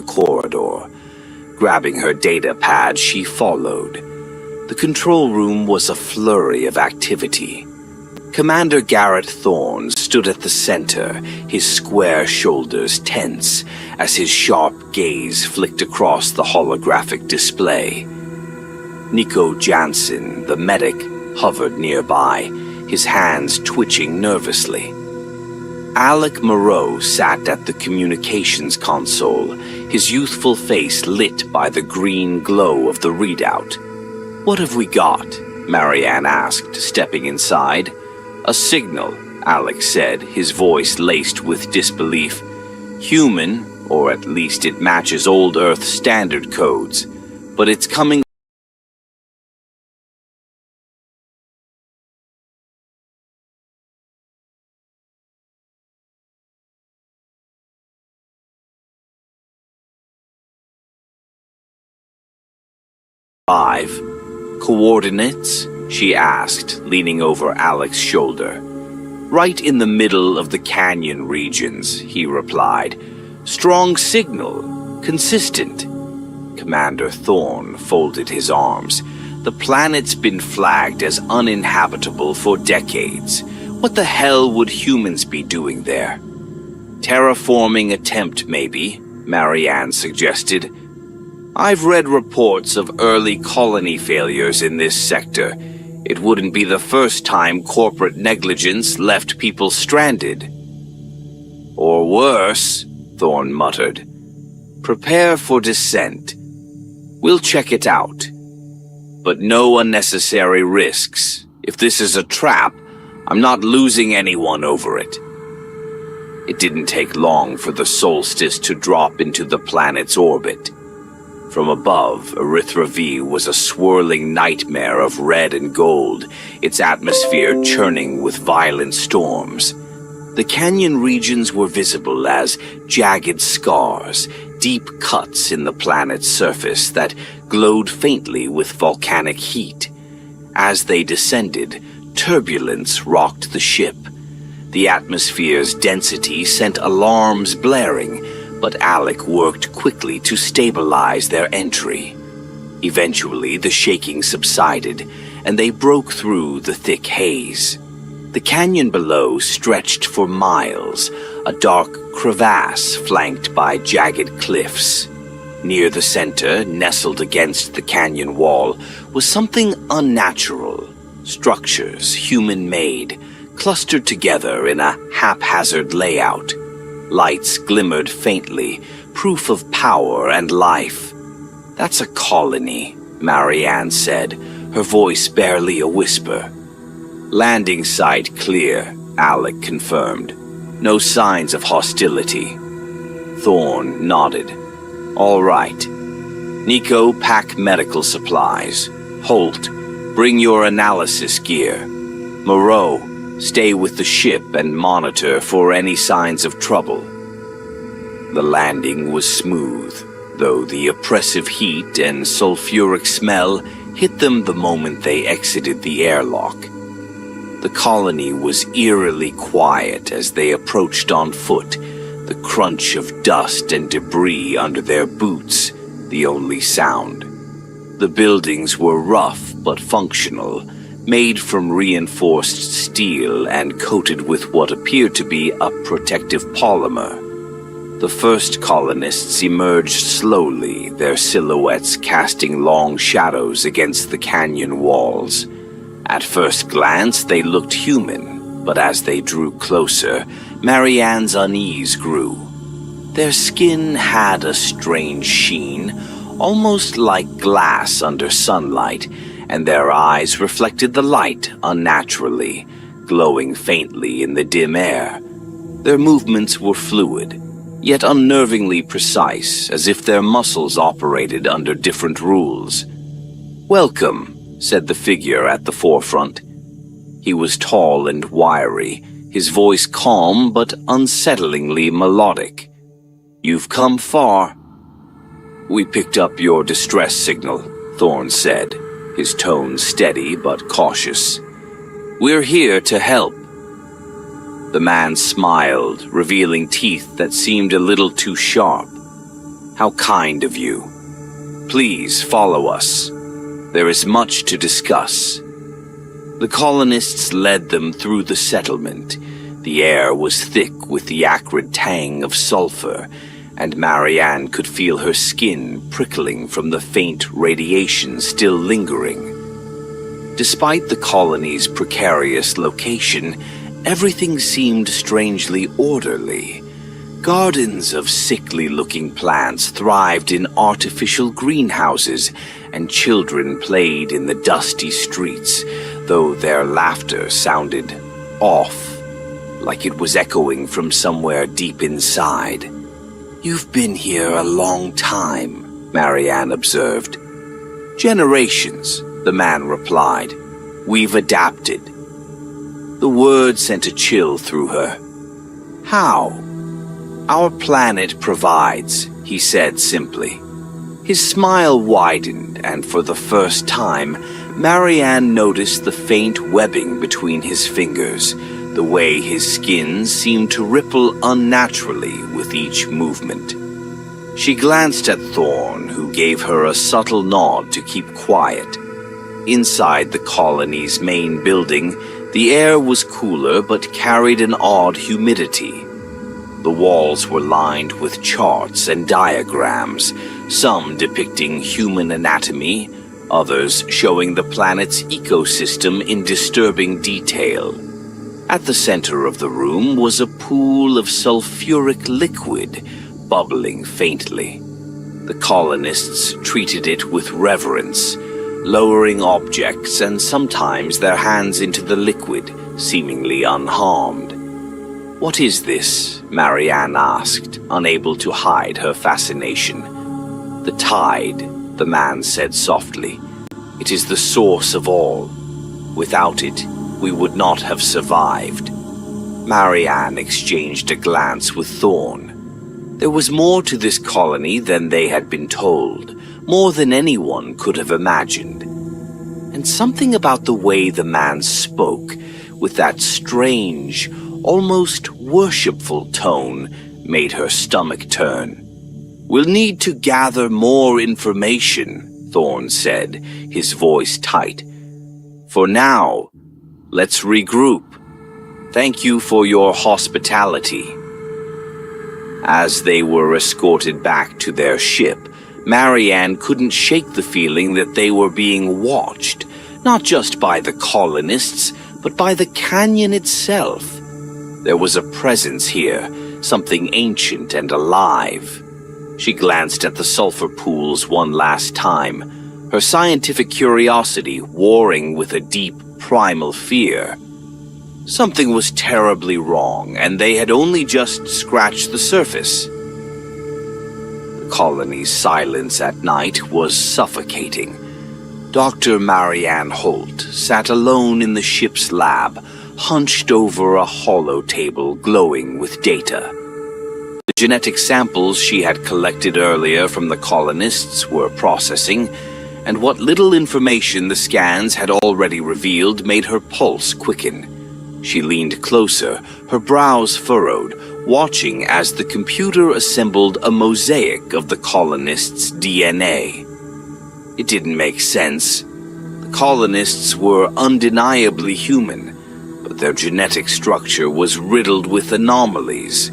the corridor. Grabbing her data pad, she followed. The control room was a flurry of activity. Commander Garrett Thorne stood at the center, his square shoulders tense as his sharp gaze flicked across the holographic display. Nico Jansen, the medic, hovered nearby, his hands twitching nervously. Alec Moreau sat at the communications console, his youthful face lit by the green glow of the readout. "What have we got?" Marianne asked, stepping inside. "A signal," Alec said, his voice laced with disbelief. "Human, or at least it matches old Earth standard codes, but it's coming five. Coordinates? She asked, leaning over Alec's shoulder. "Right in the middle of the canyon regions," he replied. "Strong signal. Consistent." Commander Thorne folded his arms. "The planet's been flagged as uninhabitable for decades. What the hell would humans be doing there?" "Terraforming attempt, maybe," Marianne suggested. "I've read reports of early colony failures in this sector. It wouldn't be the first time corporate negligence left people stranded." "Or worse," Thorne muttered. "Prepare for descent. We'll check it out. But no unnecessary risks. If this is a trap, I'm not losing anyone over it." It didn't take long for the solstice to drop into the planet's orbit. From above, Erythra V was a swirling nightmare of red and gold, its atmosphere churning with violent storms. The canyon regions were visible as jagged scars, deep cuts in the planet's surface that glowed faintly with volcanic heat. As they descended, turbulence rocked the ship. The atmosphere's density sent alarms blaring, but Alec worked quickly to stabilize their entry. Eventually, the shaking subsided, and they broke through the thick haze. The canyon below stretched for miles, a dark crevasse flanked by jagged cliffs. Near the center, nestled against the canyon wall, was something unnatural. Structures, human-made, clustered together in a haphazard layout. Lights glimmered faintly, proof of power and life. "That's a colony," Marianne said, her voice barely a whisper. "Landing site clear," Alec confirmed. "No signs of hostility." Thorne nodded. "All right. Nico, pack medical supplies. Holt, bring your analysis gear. Moreau, stay with the ship and monitor for any signs of trouble." The landing was smooth, though the oppressive heat and sulfuric smell hit them the moment they exited the airlock. The colony was eerily quiet as they approached on foot, the crunch of dust and debris under their boots the only sound. The buildings were rough but functional, made from reinforced steel and coated with what appeared to be a protective polymer. The first colonists emerged slowly, their silhouettes casting long shadows against the canyon walls. At first glance, they looked human, but as they drew closer, Marianne's unease grew. Their skin had a strange sheen, almost like glass under sunlight, and their eyes reflected the light unnaturally, glowing faintly in the dim air. Their movements were fluid, yet unnervingly precise, as if their muscles operated under different rules. "Welcome," said the figure at the forefront. He was tall and wiry, his voice calm but unsettlingly melodic. "You've come far." "We picked up your distress signal," Thorne said, his tone steady but cautious. "We're here to help." The man smiled, revealing teeth that seemed a little too sharp. How kind of you. Please follow us. There is much to discuss. The colonists led them through the settlement. The air was thick with the acrid tang of sulfur, and Marianne could feel her skin prickling from the faint radiation still lingering. Despite the colony's precarious location, everything seemed strangely orderly. Gardens of sickly-looking plants thrived in artificial greenhouses, and children played in the dusty streets, though their laughter sounded off, like it was echoing from somewhere deep inside. "You've been here a long time," Marianne observed. "Generations," the man replied. "We've adapted." The word sent a chill through her. "How?" "Our planet provides," he said simply. His smile widened, and for the first time, Marianne noticed the faint webbing between his fingers, the way his skin seemed to ripple unnaturally with each movement. She glanced at Thorn, who gave her a subtle nod to keep quiet. Inside the colony's main building, the air was cooler but carried an odd humidity. The walls were lined with charts and diagrams, some depicting human anatomy, others showing the planet's ecosystem in disturbing detail. At the center of the room was a pool of sulfuric liquid, bubbling faintly. The colonists treated it with reverence, lowering objects and sometimes their hands into the liquid, seemingly unharmed. "What is this?" Marianne asked, unable to hide her fascination. "The tide," the man said softly. "It is the source of all. Without it, we would not have survived." Marianne exchanged a glance with Thorn. There was more to this colony than they had been told, more than anyone could have imagined. And something about the way the man spoke, with that strange, almost worshipful tone, made her stomach turn. "We'll need to gather more information," Thorn said, his voice tight. "For now, let's regroup. Thank you for your hospitality." As they were escorted back to their ship, Marianne couldn't shake the feeling that they were being watched, not just by the colonists, but by the canyon itself. There was a presence here, something ancient and alive. She glanced at the sulfur pools one last time, her scientific curiosity warring with a deep, primal fear. Something was terribly wrong, and they had only just scratched the surface. The colony's silence at night was suffocating. Dr. Marianne Holt sat alone in the ship's lab, hunched over a hollow table glowing with data. The genetic samples she had collected earlier from the colonists were processing, and what little information the scans had already revealed made her pulse quicken. She leaned closer, her brows furrowed, watching as the computer assembled a mosaic of the colonists' DNA. It didn't make sense. The colonists were undeniably human, but their genetic structure was riddled with anomalies,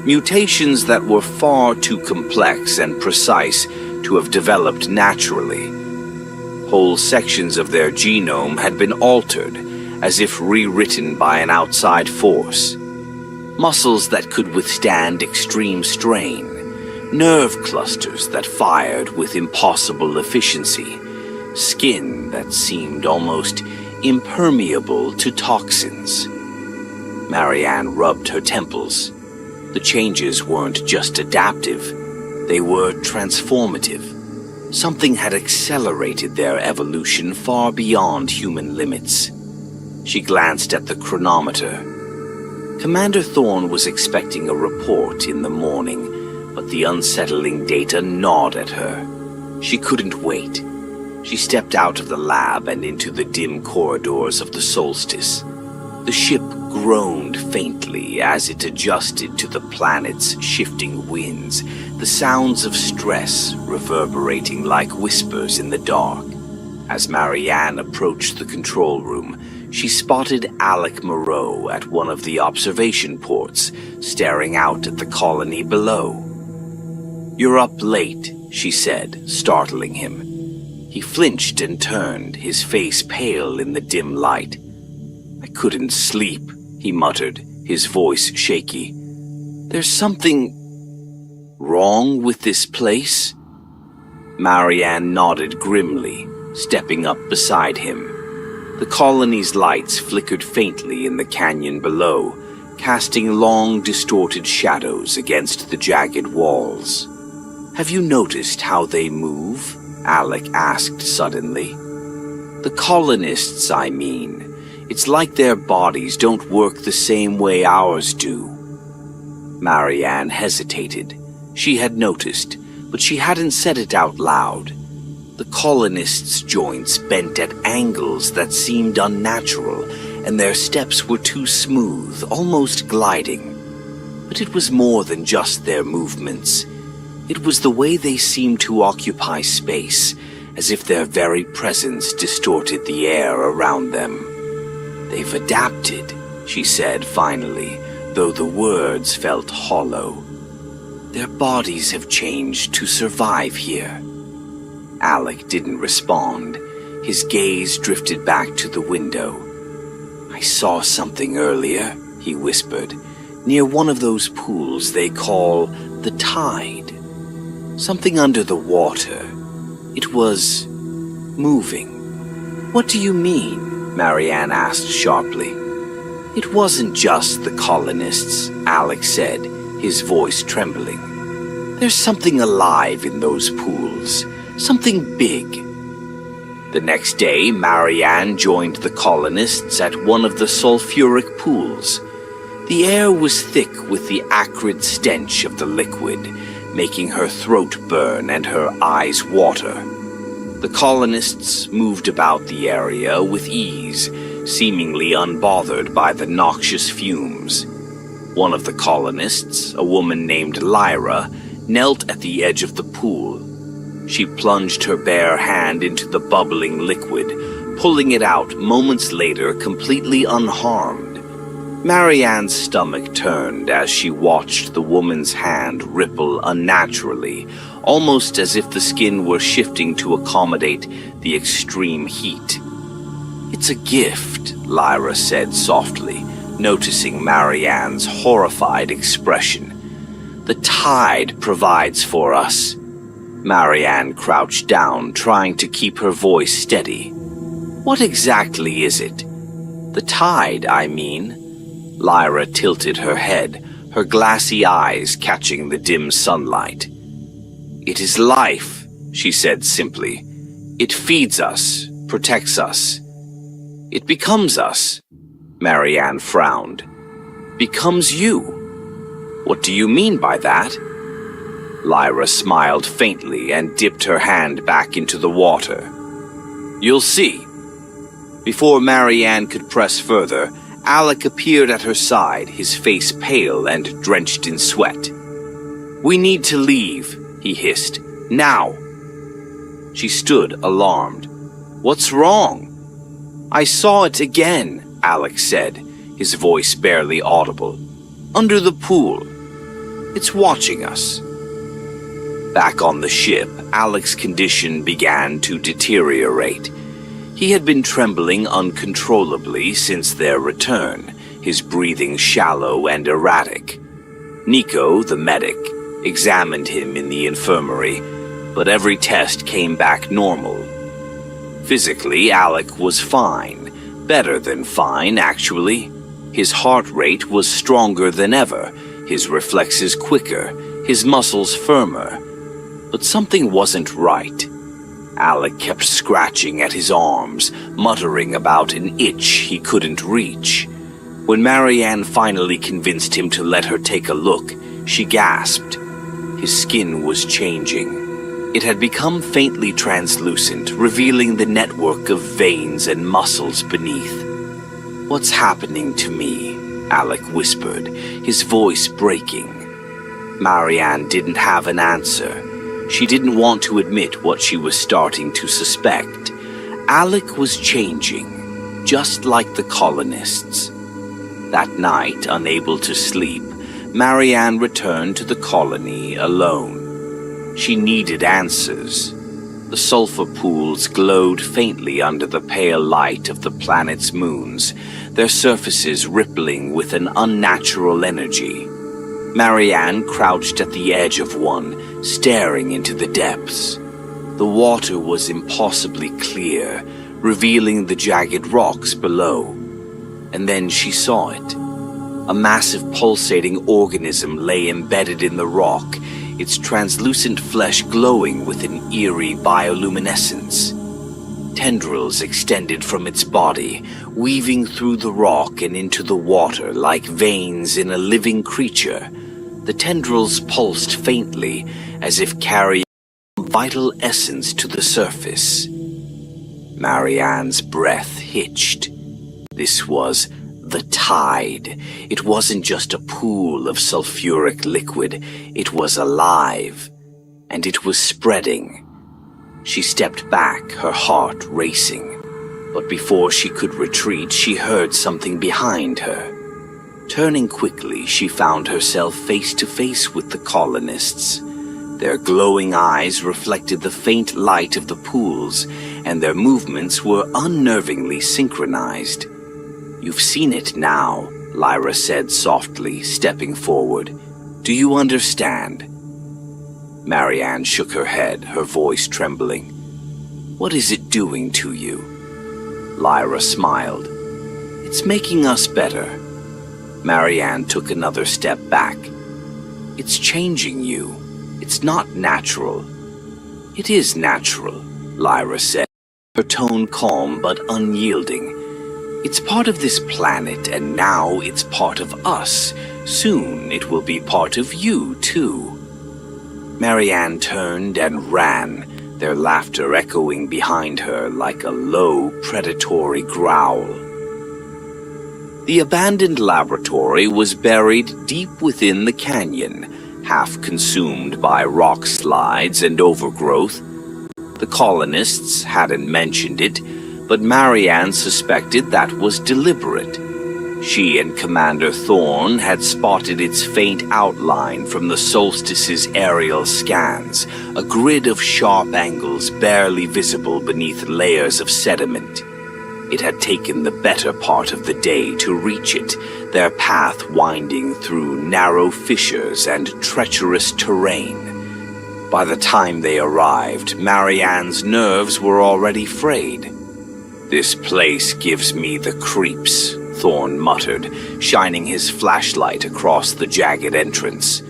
mutations that were far too complex and precise to have developed naturally. Whole sections of their genome had been altered, as if rewritten by an outside force. Muscles that could withstand extreme strain, nerve clusters that fired with impossible efficiency, skin that seemed almost impermeable to toxins. Marianne rubbed her temples. The changes weren't just adaptive, they were transformative. Something had accelerated their evolution far beyond human limits. She glanced at the chronometer. Commander Thorn was expecting a report in the morning, but the unsettling data gnawed at her. She couldn't wait. She stepped out of the lab and into the dim corridors of the solstice. The ship groaned faintly as it adjusted to the planet's shifting winds, the sounds of stress reverberating like whispers in the dark. As Marianne approached the control room, she spotted Alec Moreau at one of the observation ports, staring out at the colony below. "You're up late," she said, startling him. He flinched and turned, his face pale in the dim light. "I couldn't sleep," he muttered, his voice shaky. "There's something wrong with this place?" Marianne nodded grimly, stepping up beside him. The colony's lights flickered faintly in the canyon below, casting long, distorted shadows against the jagged walls. "Have you noticed how they move?" Alec asked suddenly. "The colonists, I mean. It's like their bodies don't work the same way ours do." Marianne hesitated. She had noticed, but she hadn't said it out loud. The colonists' joints bent at angles that seemed unnatural, and their steps were too smooth, almost gliding. But it was more than just their movements. It was the way they seemed to occupy space, as if their very presence distorted the air around them. "They've adapted," she said finally, though the words felt hollow. "Their bodies have changed to survive here." Alec didn't respond. His gaze drifted back to the window. "I saw something earlier," he whispered, "near one of those pools they call the tide. Something under the water. It was moving." "What do you mean?" Marianne asked sharply. "It wasn't just the colonists," Alec said, his voice trembling. "There's something alive in those pools. Something big." The next day, Marianne joined the colonists at one of the sulfuric pools. The air was thick with the acrid stench of the liquid, making her throat burn and her eyes water. The colonists moved about the area with ease, seemingly unbothered by the noxious fumes. One of the colonists, a woman named Lyra, knelt at the edge of the pool. She plunged her bare hand into the bubbling liquid, pulling it out moments later completely unharmed. Marianne's stomach turned as she watched the woman's hand ripple unnaturally, almost as if the skin were shifting to accommodate the extreme heat. "It's a gift," Lyra said softly, noticing Marianne's horrified expression. "The tide provides for us." Marianne crouched down, trying to keep her voice steady. "What exactly is it?" "The tide, I mean." Lyra tilted her head, her glassy eyes catching the dim sunlight. "It is life," she said simply. "It feeds us, protects us. It becomes us." Marianne frowned. "Becomes you? What do you mean by that?" Lyra smiled faintly and dipped her hand back into the water. "You'll see." Before Marianne could press further, Alec appeared at her side, his face pale and drenched in sweat. "We need to leave," he hissed. "Now." She stood, alarmed. "What's wrong?" "I saw it again," Alec said, his voice barely audible. "Under the pool. It's watching us." Back on the ship, Alec's condition began to deteriorate. He had been trembling uncontrollably since their return, his breathing shallow and erratic. Nico, the medic, examined him in the infirmary, but every test came back normal. Physically, Alec was fine. Better than fine, actually. His heart rate was stronger than ever, his reflexes quicker, his muscles firmer. But something wasn't right. Alec kept scratching at his arms, muttering about an itch he couldn't reach. When Marianne finally convinced him to let her take a look, she gasped. His skin was changing. It had become faintly translucent, revealing the network of veins and muscles beneath. "What's happening to me?" Alec whispered, his voice breaking. Marianne didn't have an answer. She didn't want to admit what she was starting to suspect. Alec was changing, just like the colonists. That night, unable to sleep, Marianne returned to the colony alone. She needed answers. The sulfur pools glowed faintly under the pale light of the planet's moons, their surfaces rippling with an unnatural energy. Marianne crouched at the edge of one, staring into the depths. The water was impossibly clear, revealing the jagged rocks below. And then she saw it. A massive pulsating organism lay embedded in the rock, its translucent flesh glowing with an eerie bioluminescence. Tendrils extended from its body, weaving through the rock and into the water like veins in a living creature. The tendrils pulsed faintly, as if carrying vital essence to the surface. Marianne's breath hitched. This was the tide. It wasn't just a pool of sulfuric liquid. It was alive, and it was spreading. She stepped back, her heart racing. But before she could retreat, she heard something behind her. Turning quickly, she found herself face to face with the colonists. Their glowing eyes reflected the faint light of the pools, and their movements were unnervingly synchronized. "You've seen it now," Lyra said softly, stepping forward. "Do you understand?" Marianne shook her head, her voice trembling. "What is it doing to you?" Lyra smiled. "It's making us better." Marianne took another step back. "It's changing you. It's not natural." "It is natural," Lyra said, her tone calm but unyielding. "It's part of this planet, and now it's part of us. Soon it will be part of you, too." Marianne turned and ran, their laughter echoing behind her like a low, predatory growl. The abandoned laboratory was buried deep within the canyon, half consumed by rock slides and overgrowth. The colonists hadn't mentioned it, but Marianne suspected that was deliberate. She and Commander Thorne had spotted its faint outline from the Solstice's aerial scans, a grid of sharp angles barely visible beneath layers of sediment. It had taken the better part of the day to reach it, their path winding through narrow fissures and treacherous terrain. By the time they arrived, Marianne's nerves were already frayed. "This place gives me the creeps," Thorne muttered, shining his flashlight across the jagged entrance.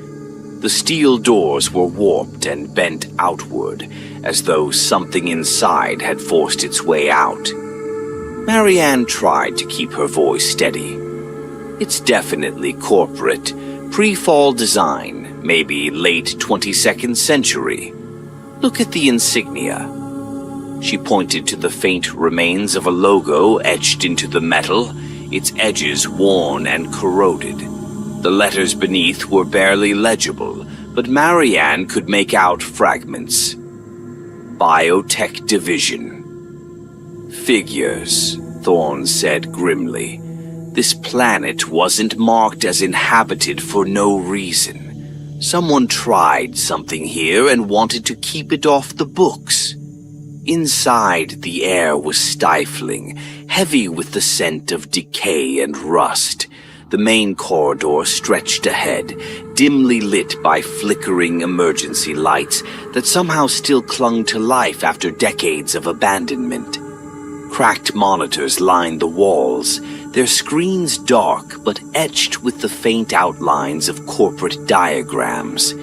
The steel doors were warped and bent outward, as though something inside had forced its way out. Marianne tried to keep her voice steady. "It's definitely corporate, pre-fall design, maybe late 22nd century. Look at the insignia." She pointed to the faint remains of a logo etched into the metal, its edges worn and corroded. The letters beneath were barely legible, but Marianne could make out fragments. "Biotech Division." "Figures," Thorne said grimly. "This planet wasn't marked as inhabited for no reason. Someone tried something here and wanted to keep it off the books." Inside, the air was stifling, heavy with the scent of decay and rust. The main corridor stretched ahead, dimly lit by flickering emergency lights that somehow still clung to life after decades of abandonment. Cracked monitors lined the walls, their screens dark but etched with the faint outlines of corporate diagrams.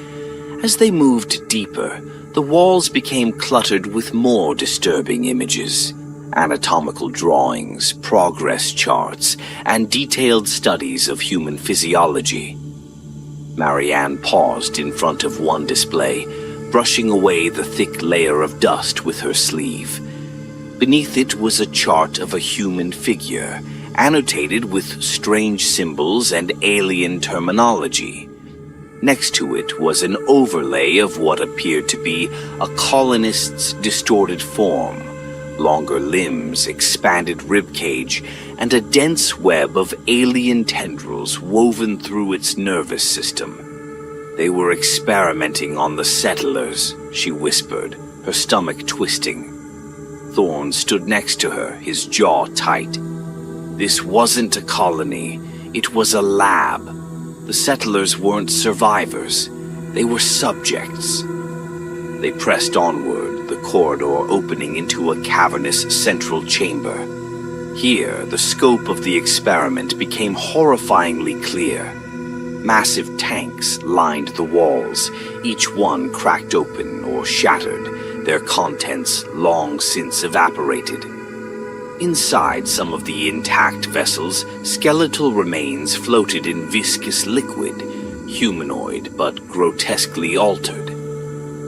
As they moved deeper, the walls became cluttered with more disturbing images. Anatomical drawings, progress charts, and detailed studies of human physiology. Marianne paused in front of one display, brushing away the thick layer of dust with her sleeve. Beneath it was a chart of a human figure, annotated with strange symbols and alien terminology. Next to it was an overlay of what appeared to be a colonist's distorted form, longer limbs, expanded ribcage, and a dense web of alien tendrils woven through its nervous system. They were experimenting on the settlers, she whispered, her stomach twisting. Thorne stood next to her, his jaw tight. This wasn't a colony, it was a lab. The settlers weren't survivors, they were subjects. They pressed onward, the corridor opening into a cavernous central chamber. Here, the scope of the experiment became horrifyingly clear. Massive tanks lined the walls, each one cracked open or shattered, their contents long since evaporated. Inside some of the intact vessels, skeletal remains floated in viscous liquid, humanoid but grotesquely altered.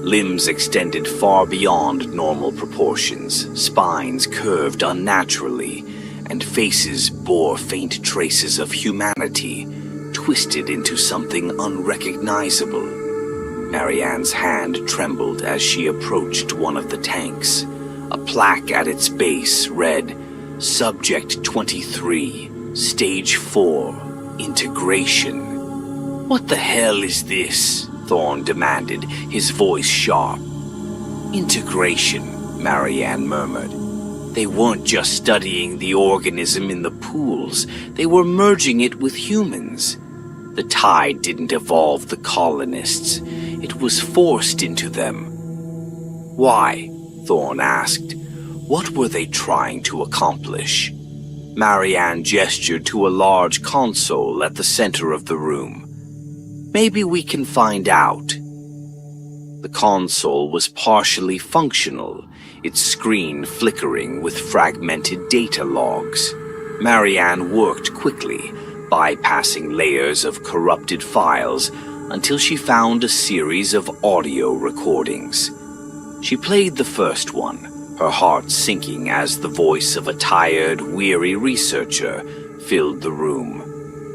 Limbs extended far beyond normal proportions, spines curved unnaturally, and faces bore faint traces of humanity, twisted into something unrecognizable. Marianne's hand trembled as she approached one of the tanks. A plaque at its base read, Subject 23, Stage 4, Integration. What the hell is this? Thorne demanded, his voice sharp. Integration, Marianne murmured. They weren't just studying the organism in the pools, they were merging it with humans. The tide didn't evolve the colonists, it was forced into them. Why? Thorne asked. What were they trying to accomplish? Marianne gestured to a large console at the center of the room. Maybe we can find out. The console was partially functional, its screen flickering with fragmented data logs. Marianne worked quickly, bypassing layers of corrupted files until she found a series of audio recordings. She played the first one, her heart sinking as the voice of a tired, weary researcher filled the room.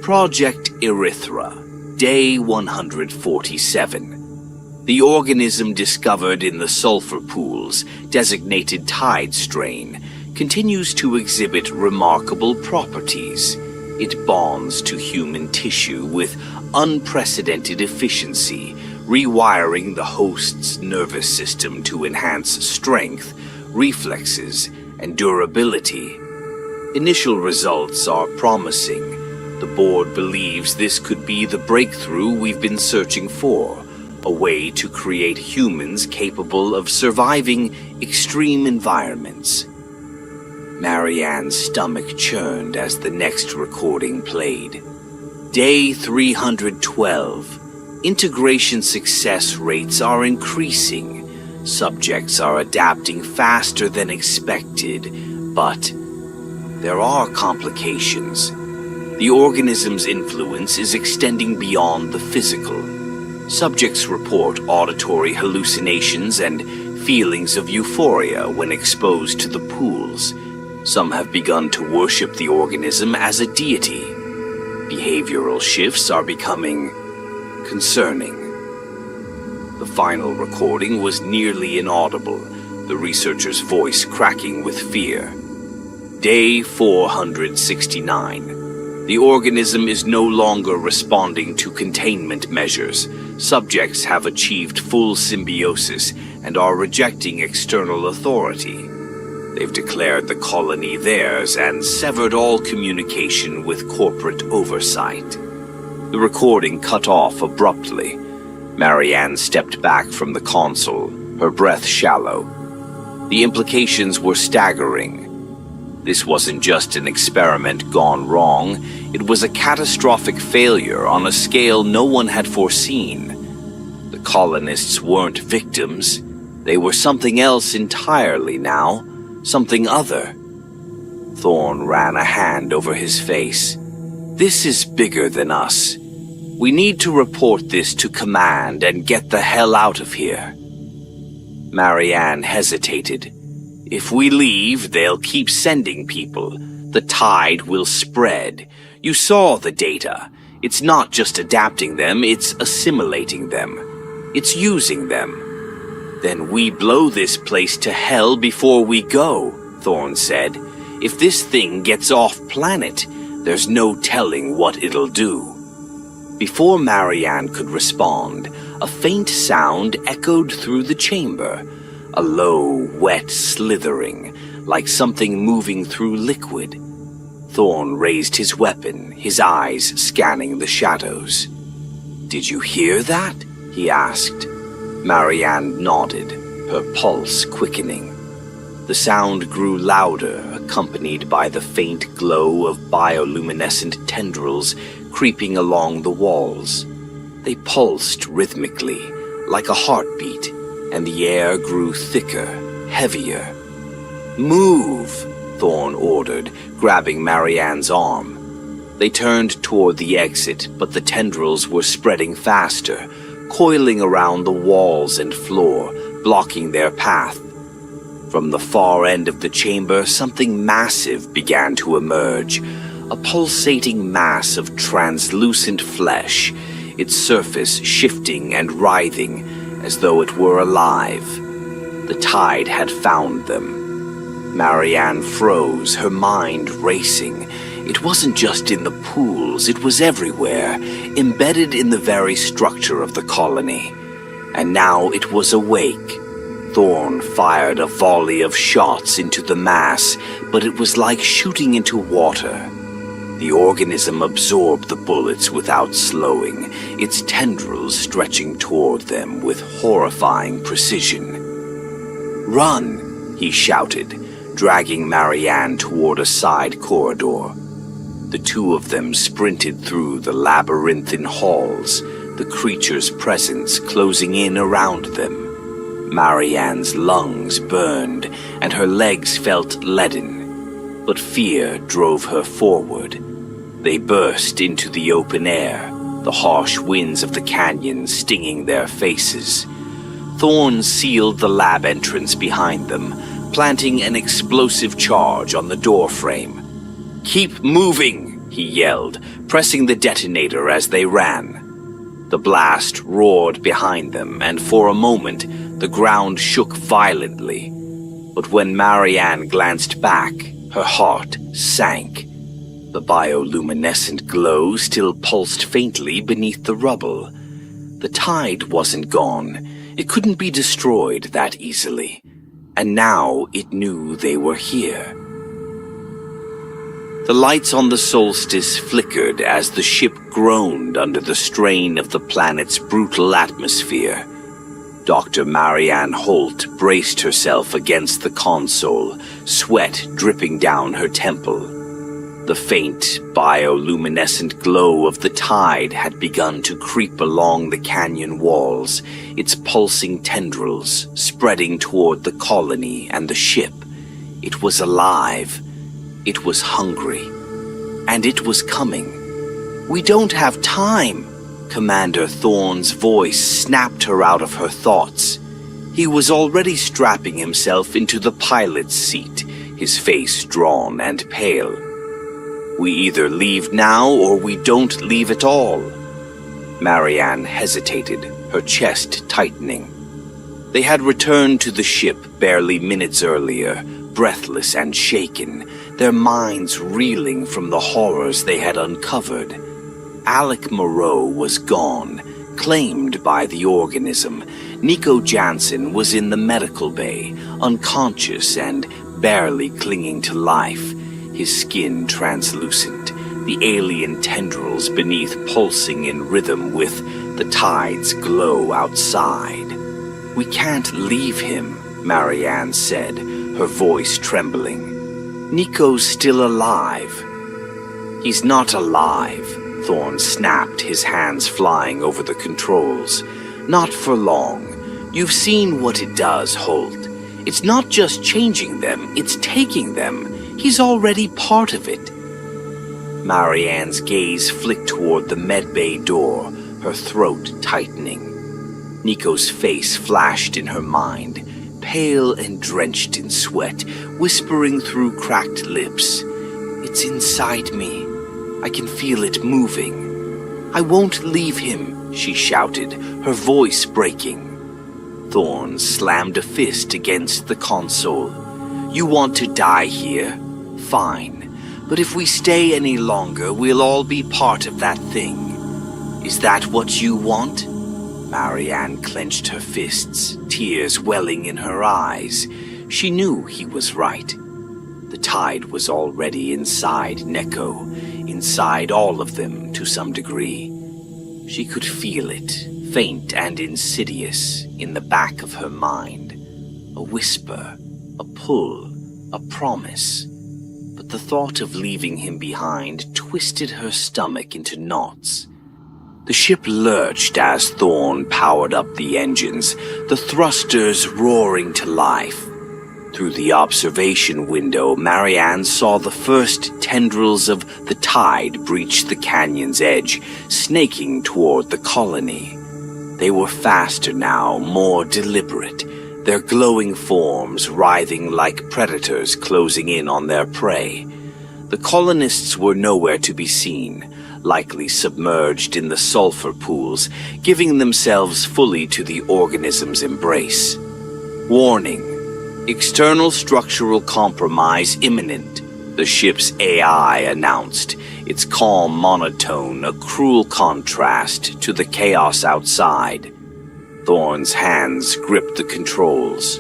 Project Erythra, Day 147. The organism discovered in the sulfur pools, designated tide strain, continues to exhibit remarkable properties. It bonds to human tissue with unprecedented efficiency, rewiring the host's nervous system to enhance strength, reflexes, and durability. Initial results are promising. The board believes this could be the breakthrough we've been searching for, a way to create humans capable of surviving extreme environments. Marianne's stomach churned as the next recording played. Day 312. Integration success rates are increasing. Subjects are adapting faster than expected, but there are complications. The organism's influence is extending beyond the physical. Subjects report auditory hallucinations and feelings of euphoria when exposed to the pools. Some have begun to worship the organism as a deity. Behavioral shifts are becoming concerning. The final recording was nearly inaudible, the researcher's voice cracking with fear. Day 469. The organism is no longer responding to containment measures. Subjects have achieved full symbiosis and are rejecting external authority. They've declared the colony theirs and severed all communication with corporate oversight. The recording cut off abruptly. Marianne stepped back from the console, her breath shallow. The implications were staggering. This wasn't just an experiment gone wrong, it was a catastrophic failure on a scale no one had foreseen. The colonists weren't victims, they were something else entirely now, something other. Thorne ran a hand over his face. This is bigger than us. We need to report this to command and get the hell out of here. Marianne hesitated. If we leave, they'll keep sending people. The tide will spread. You saw the data. It's not just adapting them, it's assimilating them. It's using them. Then we blow this place to hell before we go, Thorne said. If this thing gets off planet, there's no telling what it'll do. Before Marianne could respond, a faint sound echoed through the chamber. A low, wet slithering, like something moving through liquid. Thorne raised his weapon, his eyes scanning the shadows. "Did you hear that?" he asked. Marianne nodded, her pulse quickening. The sound grew louder, accompanied by the faint glow of bioluminescent tendrils creeping along the walls. They pulsed rhythmically, like a heartbeat, and the air grew thicker, heavier. "Move!" Thorne ordered, grabbing Marianne's arm. They turned toward the exit, but the tendrils were spreading faster, coiling around the walls and floor, blocking their path. From the far end of the chamber, something massive began to emerge, a pulsating mass of translucent flesh, its surface shifting and writhing as though it were alive. The tide had found them. Marianne froze, her mind racing. It wasn't just in the pools, it was everywhere, embedded in the very structure of the colony. And now it was awake. Thorne fired a volley of shots into the mass, but it was like shooting into water. The organism absorbed the bullets without slowing, its tendrils stretching toward them with horrifying precision. "Run!" he shouted, dragging Marianne toward a side corridor. The two of them sprinted through the labyrinthine halls, the creature's presence closing in around them. Marianne's lungs burned, and her legs felt leaden. But fear drove her forward. They burst into the open air, the harsh winds of the canyon stinging their faces. Thorne sealed the lab entrance behind them, planting an explosive charge on the doorframe. "Keep moving!" he yelled, pressing the detonator as they ran. The blast roared behind them, and for a moment, the ground shook violently. But when Marianne glanced back, her heart sank. The bioluminescent glow still pulsed faintly beneath the rubble. The tide wasn't gone. It couldn't be destroyed that easily. And now it knew they were here. The lights on the solstice flickered as the ship groaned under the strain of the planet's brutal atmosphere. Dr. Marianne Holt braced herself against the console, sweat dripping down her temple. The faint, bioluminescent glow of the tide had begun to creep along the canyon walls, its pulsing tendrils spreading toward the colony and the ship. It was alive. It was hungry. And it was coming. "We don't have time!" Commander Thorne's voice snapped her out of her thoughts. He was already strapping himself into the pilot's seat, his face drawn and pale. "We either leave now or we don't leave at all." Marianne hesitated, her chest tightening. They had returned to the ship barely minutes earlier, breathless and shaken, their minds reeling from the horrors they had uncovered. Alec Moreau was gone, claimed by the organism. Nico Jansen was in the medical bay, unconscious and barely clinging to life, his skin translucent, the alien tendrils beneath pulsing in rhythm with the tide's glow outside. "We can't leave him," Marianne said, her voice trembling. "Nico's still alive." "He's not alive," Thorne snapped, his hands flying over the controls. "Not for long. You've seen what it does, Holt. It's not just changing them, it's taking them. He's already part of it." Marianne's gaze flicked toward the medbay door, her throat tightening. Nico's face flashed in her mind, pale and drenched in sweat, whispering through cracked lips. It's inside me. I can feel it moving. I won't leave him, she shouted, her voice breaking. Thorn slammed a fist against the console. You want to die here? Fine. But if we stay any longer, we'll all be part of that thing. Is that what you want? Marianne clenched her fists, tears welling in her eyes. She knew he was right. The tide was already inside Neko, inside all of them to some degree. She could feel it, faint and insidious, in the back of her mind. A whisper, a pull, a promise. But the thought of leaving him behind twisted her stomach into knots. The ship lurched as Thorn powered up the engines, the thrusters roaring to life. Through the observation window, Marianne saw the first tendrils of the tide breach the canyon's edge, snaking toward the colony. They were faster now, more deliberate, their glowing forms writhing like predators closing in on their prey. The colonists were nowhere to be seen, likely submerged in the sulfur pools, giving themselves fully to the organism's embrace. Warning. External structural compromise imminent, the ship's AI announced, its calm monotone a cruel contrast to the chaos outside. Thorn's hands gripped the controls.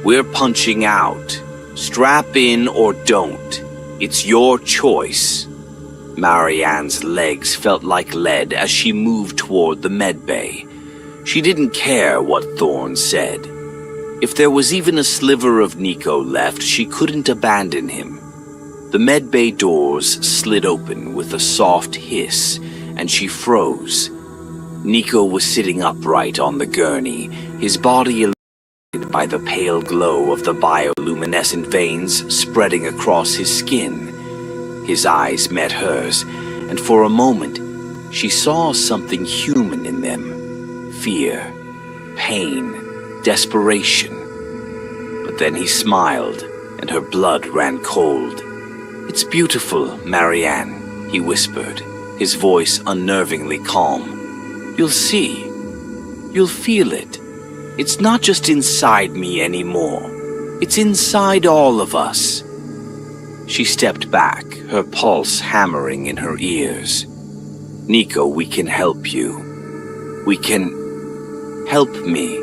We're punching out. Strap in or don't. It's your choice. Marianne's legs felt like lead as she moved toward the medbay. She didn't care what Thorn said. If there was even a sliver of Nico left, she couldn't abandon him. The medbay doors slid open with a soft hiss, and she froze. Nico was sitting upright on the gurney, his body illuminated by the pale glow of the bioluminescent veins spreading across his skin. His eyes met hers, and for a moment, she saw something human in them. Fear, pain, desperation. But then he smiled, and her blood ran cold. It's beautiful, Marianne, he whispered, his voice unnervingly calm. You'll see. You'll feel it. It's not just inside me anymore. It's inside all of us. She stepped back, her pulse hammering in her ears. Nico, we can help you. We can help me.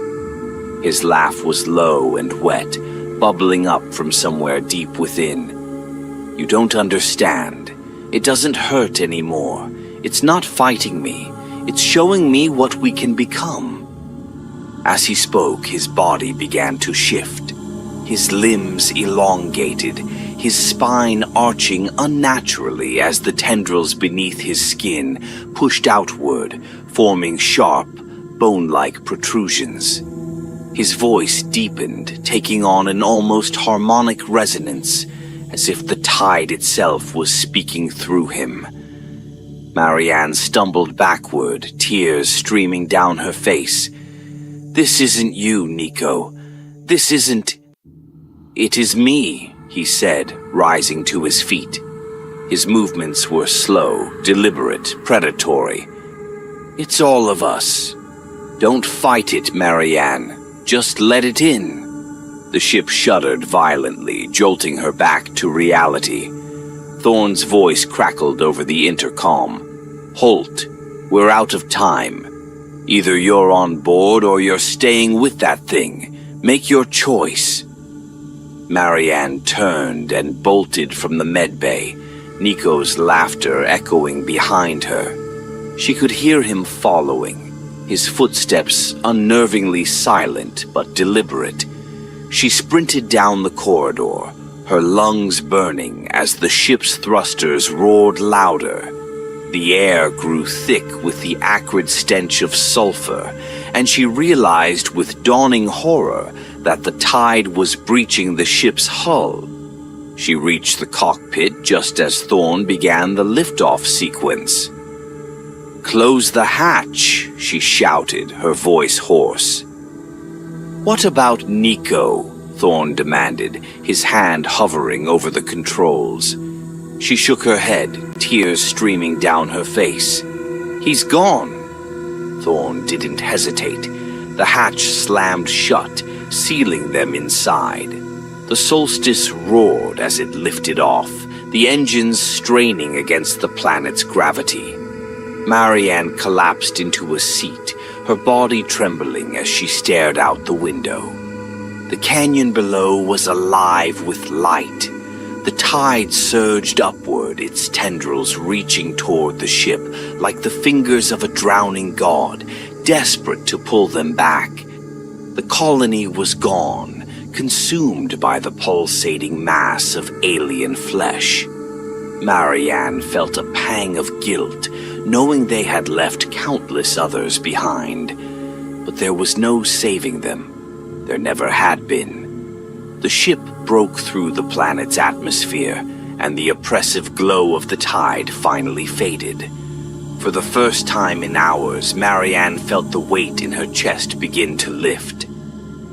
His laugh was low and wet, bubbling up from somewhere deep within. You don't understand. It doesn't hurt anymore. It's not fighting me. It's showing me what we can become. As he spoke, his body began to shift. His limbs elongated, his spine arching unnaturally as the tendrils beneath his skin pushed outward, forming sharp, bone-like protrusions. His voice deepened, taking on an almost harmonic resonance, as if the tide itself was speaking through him. Marianne stumbled backward, tears streaming down her face. This isn't you, Nico. This isn't... It is me, he said, rising to his feet. His movements were slow, deliberate, predatory. It's all of us. Don't fight it, Marianne. Just let it in. The ship shuddered violently, jolting her back to reality. Thorn's voice crackled over the intercom. Halt. We're out of time. Either you're on board or you're staying with that thing. Make your choice. Marianne turned and bolted from the medbay, Nico's laughter echoing behind her. She could hear him following, his footsteps unnervingly silent but deliberate. She sprinted down the corridor, her lungs burning as the ship's thrusters roared louder. The air grew thick with the acrid stench of sulfur, and she realized with dawning horror that the tide was breaching the ship's hull. She reached the cockpit just as Thorn began the liftoff sequence. Close the hatch, she shouted, her voice hoarse. What about Nico? Thorn demanded, his hand hovering over the controls. She shook her head, tears streaming down her face. "He's gone." Thorn didn't hesitate. The hatch slammed shut, sealing them inside. The solstice roared as it lifted off, the engines straining against the planet's gravity. Marianne collapsed into a seat, her body trembling as she stared out the window. The canyon below was alive with light. The tide surged upward, its tendrils reaching toward the ship like the fingers of a drowning god, desperate to pull them back. The colony was gone, consumed by the pulsating mass of alien flesh. Marianne felt a pang of guilt, knowing they had left countless others behind. But there was no saving them. There never had been. The ship broke through the planet's atmosphere, and the oppressive glow of the tide finally faded. For the first time in hours, Marianne felt the weight in her chest begin to lift.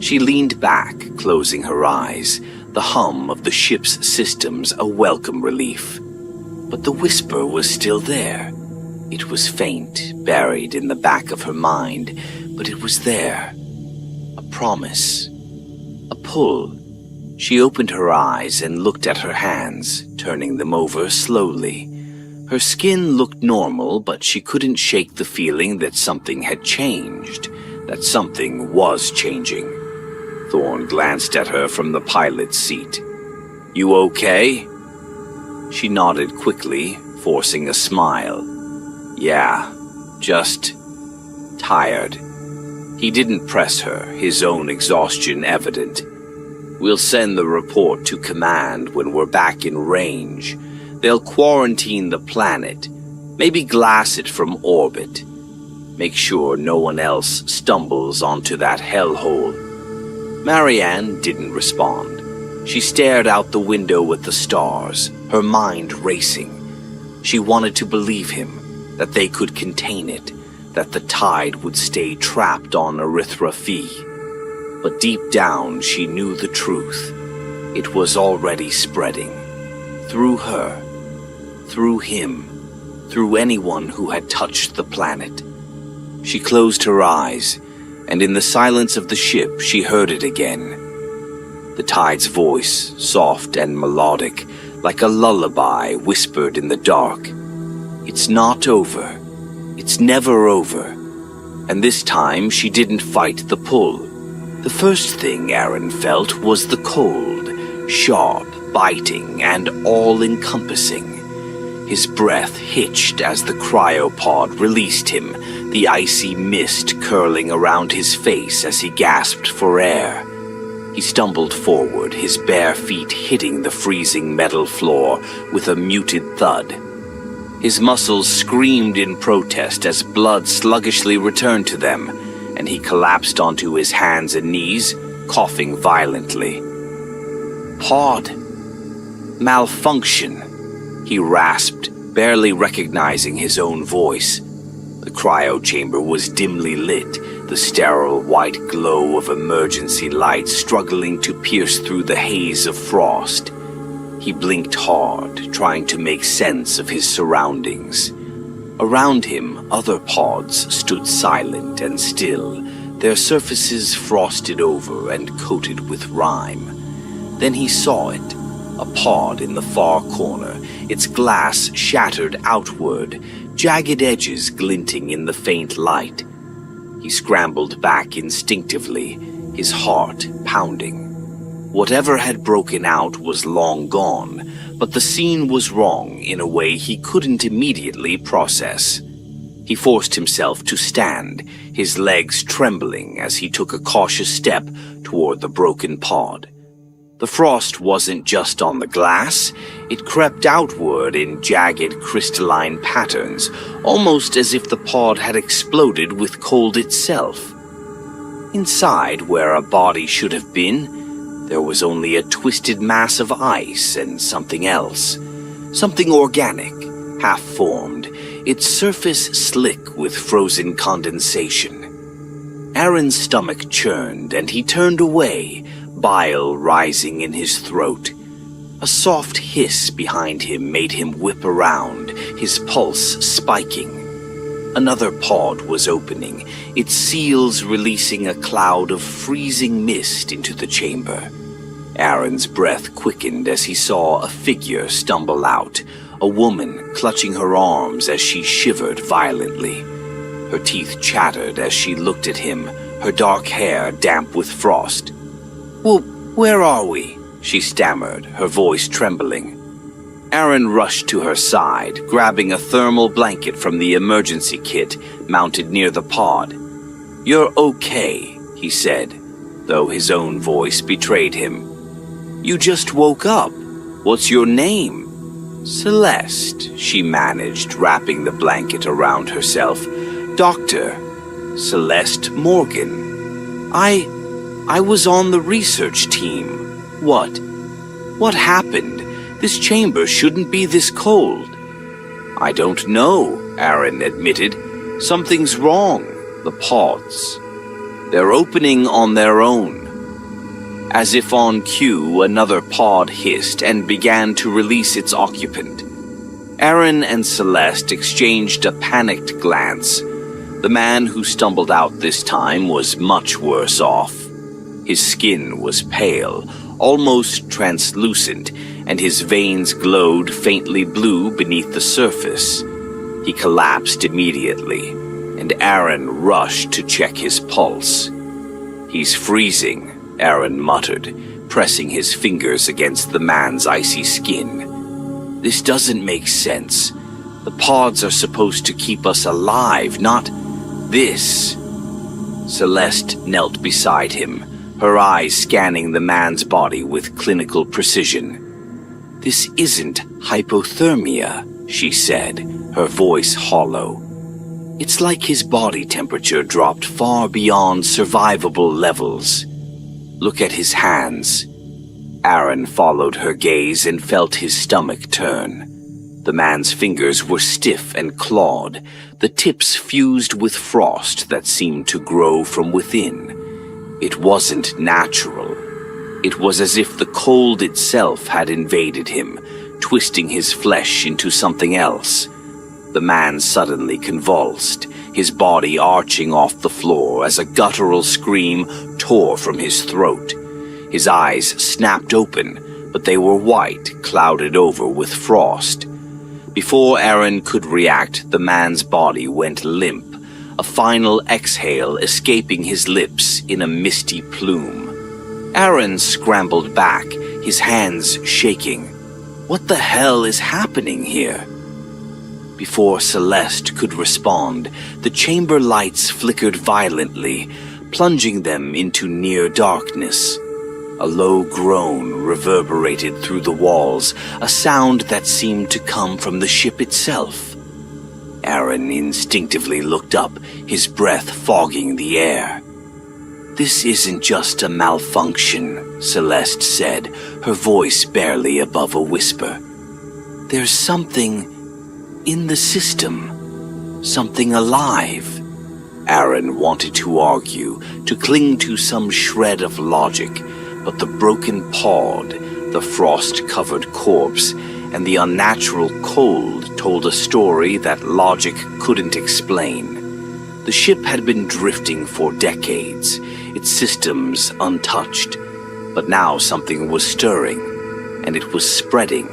She leaned back, closing her eyes, the hum of the ship's systems a welcome relief. But the whisper was still there. It was faint, buried in the back of her mind, but it was there. A promise. A pull. She opened her eyes and looked at her hands, turning them over slowly. Her skin looked normal, but she couldn't shake the feeling that something had changed, that something was changing. Thorn glanced at her from the pilot's seat. "You okay?" She nodded quickly, forcing a smile. "Yeah, just tired." He didn't press her, his own exhaustion evident. "We'll send the report to command when we're back in range. They'll quarantine the planet, maybe glass it from orbit. Make sure no one else stumbles onto that hellhole." Marianne didn't respond. She stared out the window at the stars, her mind racing. She wanted to believe him, that they could contain it, that the tide would stay trapped on Erythra Phi. But deep down she knew the truth. It was already spreading. Through her, through him, through anyone who had touched the planet. She closed her eyes, and in the silence of the ship she heard it again. The tide's voice, soft and melodic, like a lullaby whispered in the dark. "It's not over. It's never over." And this time she didn't fight the pull. The first thing Aaron felt was the cold, sharp, biting, and all-encompassing. His breath hitched as the cryopod released him, the icy mist curling around his face as he gasped for air. He stumbled forward, his bare feet hitting the freezing metal floor with a muted thud. His muscles screamed in protest as blood sluggishly returned to them, and he collapsed onto his hands and knees, coughing violently. "Pod. Malfunction," he rasped, barely recognizing his own voice. The cryo chamber was dimly lit, the sterile white glow of emergency lights struggling to pierce through the haze of frost. He blinked hard, trying to make sense of his surroundings. Around him, other pods stood silent and still, their surfaces frosted over and coated with rime. Then he saw it, a pod in the far corner, its glass shattered outward, jagged edges glinting in the faint light. He scrambled back instinctively, his heart pounding. Whatever had broken out was long gone, but the scene was wrong in a way he couldn't immediately process. He forced himself to stand, his legs trembling as he took a cautious step toward the broken pod. The frost wasn't just on the glass, it crept outward in jagged crystalline patterns, almost as if the pod had exploded with cold itself. Inside, where a body should have been, there was only a twisted mass of ice and something else. Something organic, half-formed, its surface slick with frozen condensation. Aaron's stomach churned, and he turned away, bile rising in his throat. A soft hiss behind him made him whip around, his pulse spiking. Another pod was opening, its seals releasing a cloud of freezing mist into the chamber. Aaron's breath quickened as he saw a figure stumble out, a woman clutching her arms as she shivered violently. Her teeth chattered as she looked at him, her dark hair damp with frost. "Well, where are we?" she stammered, her voice trembling. Aaron rushed to her side, grabbing a thermal blanket from the emergency kit mounted near the pod. "You're okay," he said, though his own voice betrayed him. "You just woke up. What's your name?" "Celeste," she managed, wrapping the blanket around herself. "Dr. Celeste Morgan. I was on the research team. What happened? This chamber shouldn't be this cold." "I don't know," Aaron admitted. "Something's wrong. The pods. They're opening on their own." As if on cue, another pod hissed and began to release its occupant. Aaron and Celeste exchanged a panicked glance. The man who stumbled out this time was much worse off. His skin was pale, almost translucent, and his veins glowed faintly blue beneath the surface. He collapsed immediately, and Aaron rushed to check his pulse. "He's freezing," Aaron muttered, pressing his fingers against the man's icy skin. "This doesn't make sense. The pods are supposed to keep us alive, not this." Celeste knelt beside him, her eyes scanning the man's body with clinical precision. "This isn't hypothermia," she said, her voice hollow. "It's like his body temperature dropped far beyond survivable levels. Look at his hands." Aaron followed her gaze and felt his stomach turn. The man's fingers were stiff and clawed, the tips fused with frost that seemed to grow from within. It wasn't natural. It was as if the cold itself had invaded him, twisting his flesh into something else. The man suddenly convulsed, his body arching off the floor as a guttural scream tore from his throat. His eyes snapped open, but they were white, clouded over with frost. Before Aaron could react, the man's body went limp, a final exhale escaping his lips in a misty plume. Aaron scrambled back, his hands shaking. What the hell is happening here? Before Celeste could respond, the chamber lights flickered violently, plunging them into near darkness. A low groan reverberated through the walls, a sound that seemed to come from the ship itself. Aaron instinctively looked up, his breath fogging the air. "This isn't just a malfunction," Celeste said, her voice barely above a whisper. "There's something in the system, something alive." Aaron wanted to argue, to cling to some shred of logic, but the broken pod, the frost-covered corpse, and the unnatural cold told a story that logic couldn't explain. The ship had been drifting for decades, its systems untouched, but now something was stirring, and it was spreading.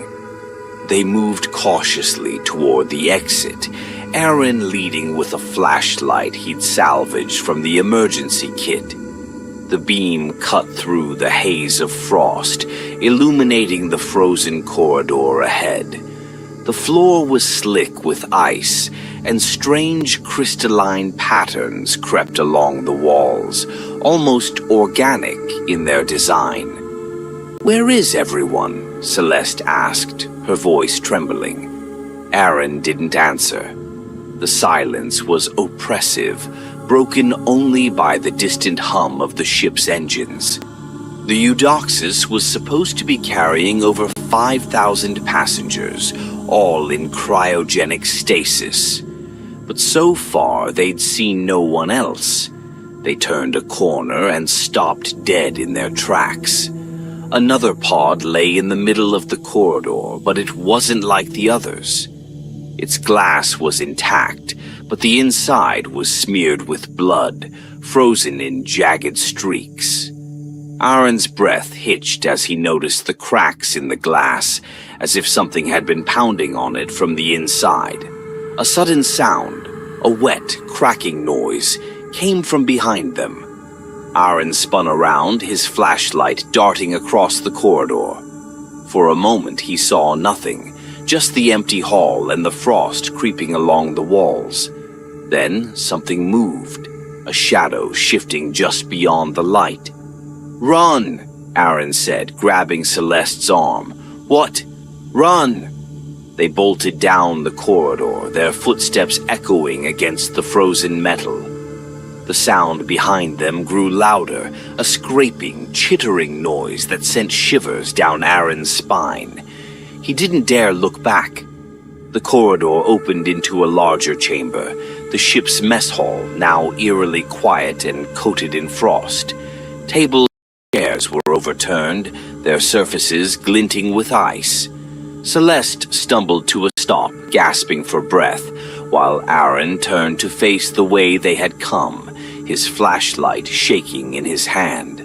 They moved cautiously toward the exit, Aaron leading with a flashlight he'd salvaged from the emergency kit. The beam cut through the haze of frost, illuminating the frozen corridor ahead. The floor was slick with ice, and strange crystalline patterns crept along the walls, almost organic in their design. "Where is everyone?" Celeste asked, her voice trembling. Aaron didn't answer. The silence was oppressive, broken only by the distant hum of the ship's engines. The Eudoxus was supposed to be carrying over 5,000 passengers, all in cryogenic stasis. But so far, they'd seen no one else. They turned a corner and stopped dead in their tracks. Another pod lay in the middle of the corridor, but it wasn't like the others. Its glass was intact, but the inside was smeared with blood, frozen in jagged streaks. Aaron's breath hitched as he noticed the cracks in the glass, as if something had been pounding on it from the inside. A sudden sound, a wet, cracking noise, came from behind them. Aaron spun around, his flashlight darting across the corridor. For a moment he saw nothing, just the empty hall and the frost creeping along the walls. Then something moved, a shadow shifting just beyond the light. "Run!" Aaron said, grabbing Celeste's arm. "What? Run!" They bolted down the corridor, their footsteps echoing against the frozen metal. The sound behind them grew louder, a scraping, chittering noise that sent shivers down Aaron's spine. He didn't dare look back. The corridor opened into a larger chamber, the ship's mess hall, now eerily quiet and coated in frost. Tables and chairs were overturned, their surfaces glinting with ice. Celeste stumbled to a stop, gasping for breath, while Aaron turned to face the way they had come, his flashlight shaking in his hand.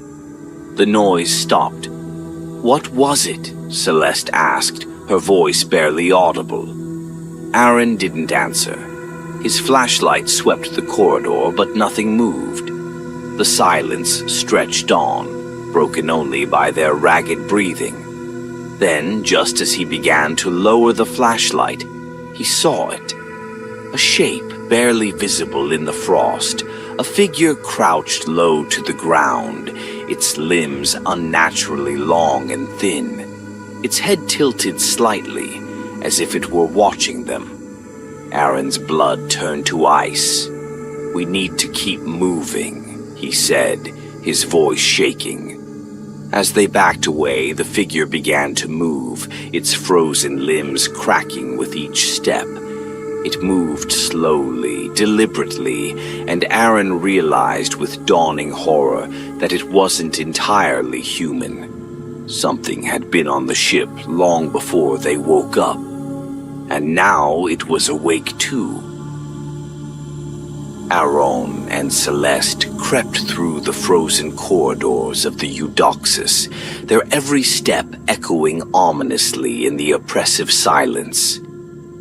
The noise stopped. "What was it?" Celeste asked, her voice barely audible. Aaron didn't answer. His flashlight swept the corridor, but nothing moved. The silence stretched on, broken only by their ragged breathing. Then, just as he began to lower the flashlight, he saw it. A shape barely visible in the frost, a figure crouched low to the ground, its limbs unnaturally long and thin. Its head tilted slightly, as if it were watching them. Aaron's blood turned to ice. "We need to keep moving," he said, his voice shaking. As they backed away, the figure began to move, its frozen limbs cracking with each step. It moved slowly, deliberately, and Aaron realized with dawning horror that it wasn't entirely human. Something had been on the ship long before they woke up, and now it was awake too. Aaron and Celeste crept through the frozen corridors of the Eudoxus, their every step echoing ominously in the oppressive silence.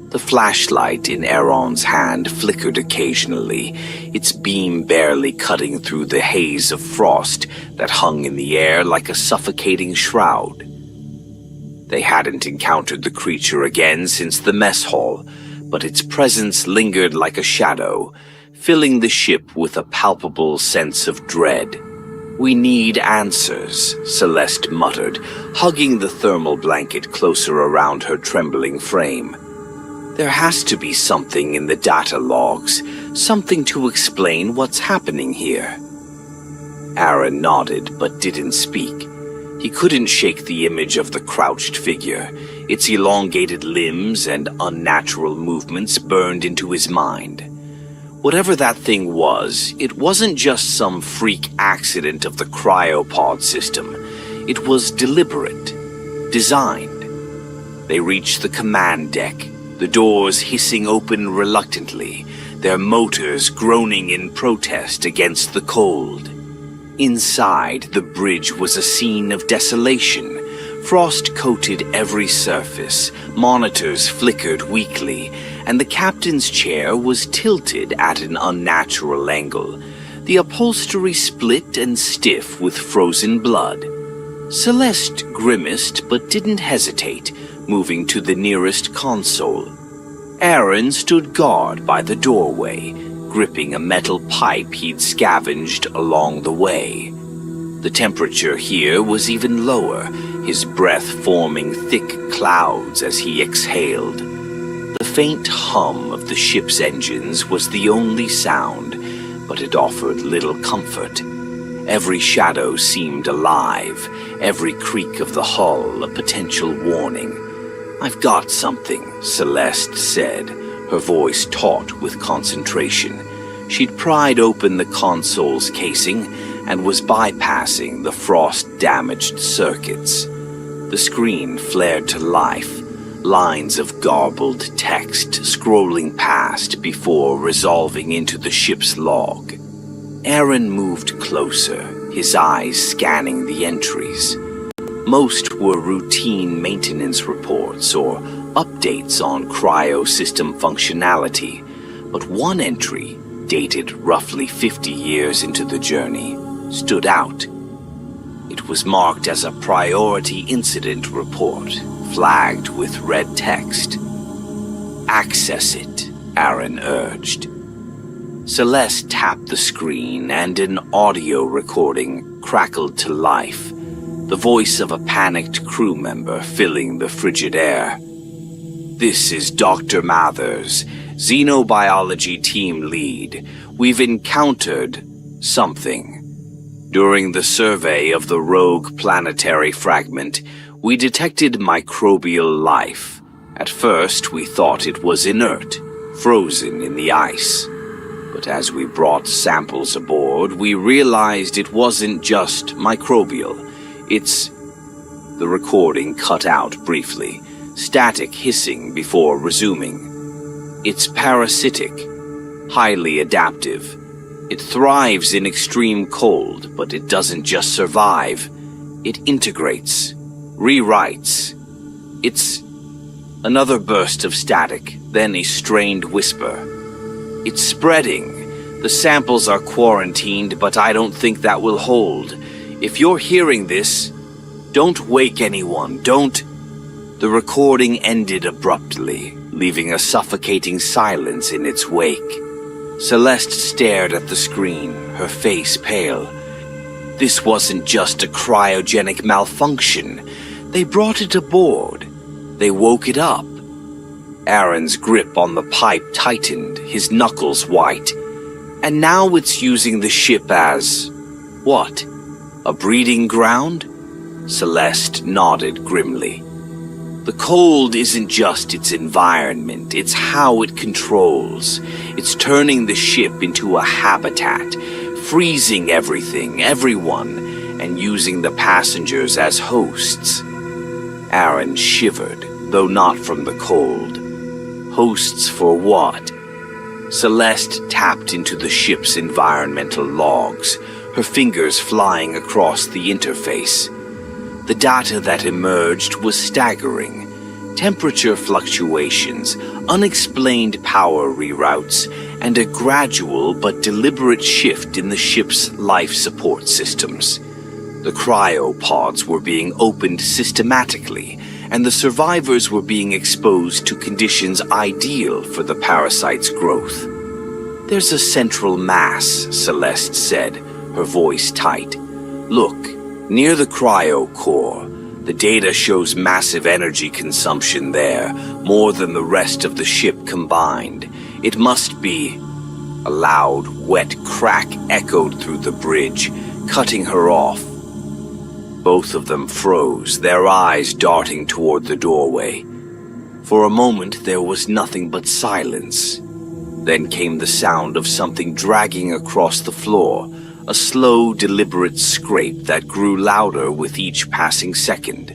The flashlight in Aaron's hand flickered occasionally, its beam barely cutting through the haze of frost that hung in the air like a suffocating shroud. They hadn't encountered the creature again since the mess hall, but its presence lingered like a shadow, filling the ship with a palpable sense of dread. "We need answers," Celeste muttered, hugging the thermal blanket closer around her trembling frame. "There has to be something in the data logs, something to explain what's happening here." Aaron nodded but didn't speak. He couldn't shake the image of the crouched figure. Its elongated limbs and unnatural movements burned into his mind. Whatever that thing was, it wasn't just some freak accident of the cryopod system. It was deliberate, designed. They reached the command deck, the doors hissing open reluctantly, their motors groaning in protest against the cold. Inside, the bridge was a scene of desolation. Frost coated every surface, monitors flickered weakly, and the captain's chair was tilted at an unnatural angle, the upholstery split and stiff with frozen blood. Celeste grimaced but didn't hesitate, moving to the nearest console. Aaron stood guard by the doorway, gripping a metal pipe he'd scavenged along the way. The temperature here was even lower, his breath forming thick clouds as he exhaled. The faint hum of the ship's engines was the only sound, but it offered little comfort. Every shadow seemed alive, every creak of the hull a potential warning. "I've got something," Celeste said, her voice taut with concentration. She'd pried open the console's casing, and was bypassing the frost-damaged circuits. The screen flared to life, lines of garbled text scrolling past before resolving into the ship's log. Aaron moved closer, his eyes scanning the entries. Most were routine maintenance reports or updates on cryo-system functionality, but one entry, dated roughly 50 years into the journey, stood out. It was marked as a priority incident report, flagged with red text. "Access it," Aaron urged. Celeste tapped the screen and an audio recording crackled to life, the voice of a panicked crew member filling the frigid air. "This is Dr. Mathers, Xenobiology Team Lead. We've encountered something. During the survey of the rogue planetary fragment, we detected microbial life. At first, we thought it was inert, frozen in the ice. But as we brought samples aboard, we realized it wasn't just microbial. It's..." The recording cut out briefly, static hissing before resuming. "It's parasitic, highly adaptive. It thrives in extreme cold, but it doesn't just survive. It integrates, rewrites. It's..." Another burst of static, then a strained whisper. "It's spreading. The samples are quarantined, but I don't think that will hold. If you're hearing this, don't wake anyone, don't..." The recording ended abruptly, leaving a suffocating silence in its wake. Celeste stared at the screen, her face pale. This wasn't just a cryogenic malfunction. They brought it aboard. They woke it up. Aaron's grip on the pipe tightened, his knuckles white. And now it's using the ship as... what? A breeding ground? Celeste nodded grimly. The cold isn't just its environment, it's how it controls. It's turning the ship into a habitat, freezing everything, everyone, and using the passengers as hosts. Aaron shivered, though not from the cold. Hosts for what? Celeste tapped into the ship's environmental logs, her fingers flying across the interface. The data that emerged was staggering. Temperature fluctuations, unexplained power reroutes, and a gradual but deliberate shift in the ship's life support systems. The cryopods were being opened systematically, and the survivors were being exposed to conditions ideal for the parasite's growth. "There's a central mass," Celeste said, her voice tight. "Look. Near the cryo core, the data shows massive energy consumption there, more than the rest of the ship combined. It must be..." A loud, wet crack echoed through the bridge, cutting her off. Both of them froze, their eyes darting toward the doorway. For a moment, there was nothing but silence. Then came the sound of something dragging across the floor, a slow, deliberate scrape that grew louder with each passing second.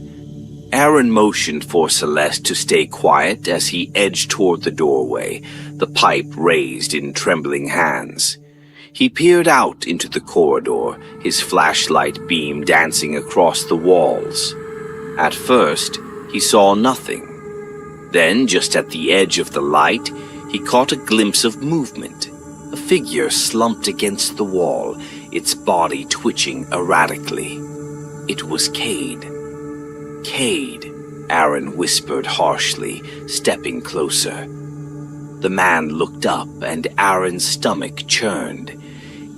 Aaron motioned for Celeste to stay quiet as he edged toward the doorway, the pipe raised in trembling hands. He peered out into the corridor, his flashlight beam dancing across the walls. At first, he saw nothing. Then, just at the edge of the light, he caught a glimpse of movement. A figure slumped against the wall, its body twitching erratically. It was Cade. "Cade," Aaron whispered harshly, stepping closer. The man looked up, and Aaron's stomach churned.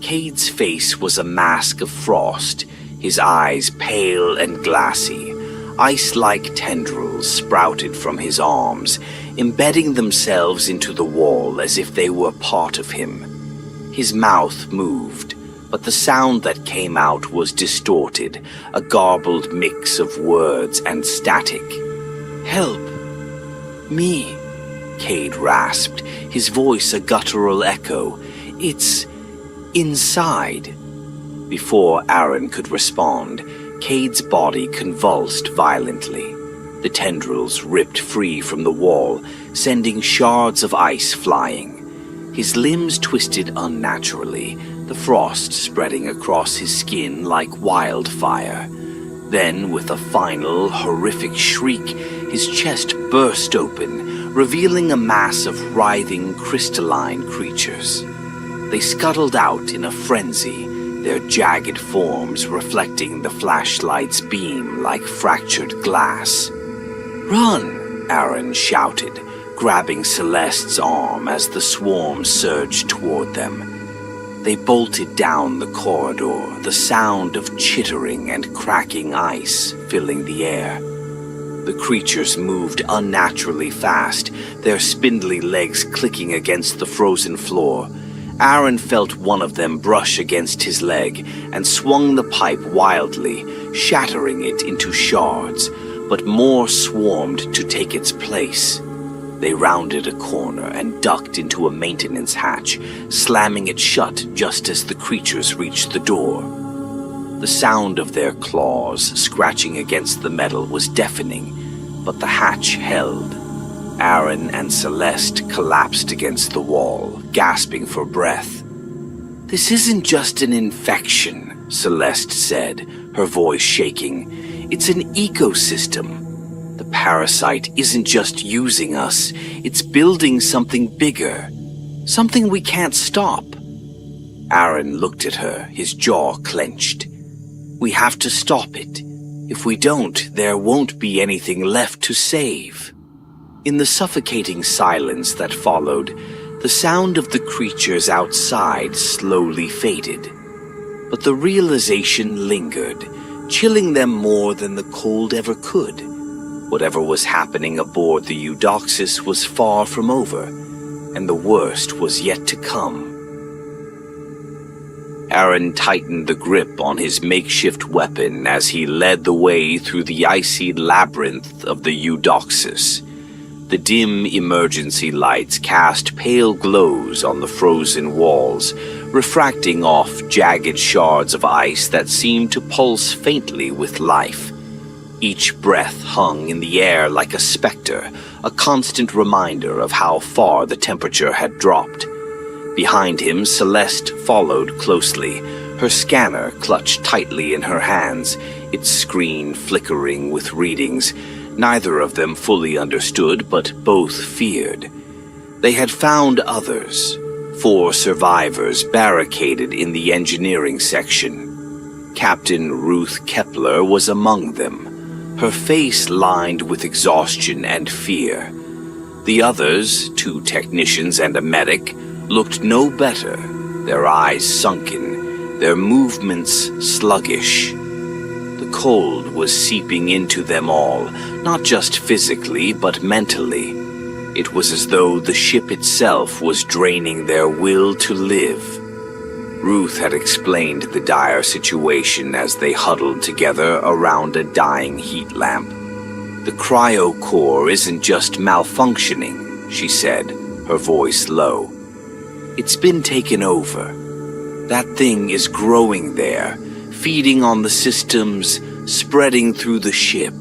Cade's face was a mask of frost, his eyes pale and glassy. Ice-like tendrils sprouted from his arms, embedding themselves into the wall as if they were part of him. His mouth moved, but the sound that came out was distorted, a garbled mix of words and static. "Help! Me!" Cade rasped, his voice a guttural echo. "It's inside." Before Aaron could respond, Cade's body convulsed violently. The tendrils ripped free from the wall, sending shards of ice flying. His limbs twisted unnaturally, the frost spreading across his skin like wildfire. Then, with a final, horrific shriek, his chest burst open, revealing a mass of writhing, crystalline creatures. They scuttled out in a frenzy, their jagged forms reflecting the flashlight's beam like fractured glass. "Run!" Aaron shouted, grabbing Celeste's arm as the swarm surged toward them. They bolted down the corridor, the sound of chittering and cracking ice filling the air. The creatures moved unnaturally fast, their spindly legs clicking against the frozen floor. Aaron felt one of them brush against his leg and swung the pipe wildly, shattering it into shards, but more swarmed to take its place. They rounded a corner and ducked into a maintenance hatch, slamming it shut just as the creatures reached the door. The sound of their claws scratching against the metal was deafening, but the hatch held. Aaron and Celeste collapsed against the wall, gasping for breath. "This isn't just an infection," Celeste said, her voice shaking. "It's an ecosystem. The parasite isn't just using us, it's building something bigger. Something we can't stop." Aaron looked at her, his jaw clenched. "We have to stop it. If we don't, there won't be anything left to save." In the suffocating silence that followed, the sound of the creatures outside slowly faded. But the realization lingered, chilling them more than the cold ever could. Whatever was happening aboard the Eudoxus was far from over, and the worst was yet to come. Aaron tightened the grip on his makeshift weapon as he led the way through the icy labyrinth of the Eudoxus. The dim emergency lights cast pale glows on the frozen walls, refracting off jagged shards of ice that seemed to pulse faintly with life. Each breath hung in the air like a specter, a constant reminder of how far the temperature had dropped. Behind him, Celeste followed closely, her scanner clutched tightly in her hands, its screen flickering with readings. Neither of them fully understood, but both feared. They had found others, 4 survivors barricaded in the engineering section. Captain Ruth Kepler was among them, her face lined with exhaustion and fear. The others, 2 technicians and a medic, looked no better, their eyes sunken, their movements sluggish. The cold was seeping into them all, not just physically, but mentally. It was as though the ship itself was draining their will to live. Ruth had explained the dire situation as they huddled together around a dying heat lamp. "The cryo core isn't just malfunctioning," she said, her voice low. "It's been taken over. That thing is growing there, feeding on the systems, spreading through the ship.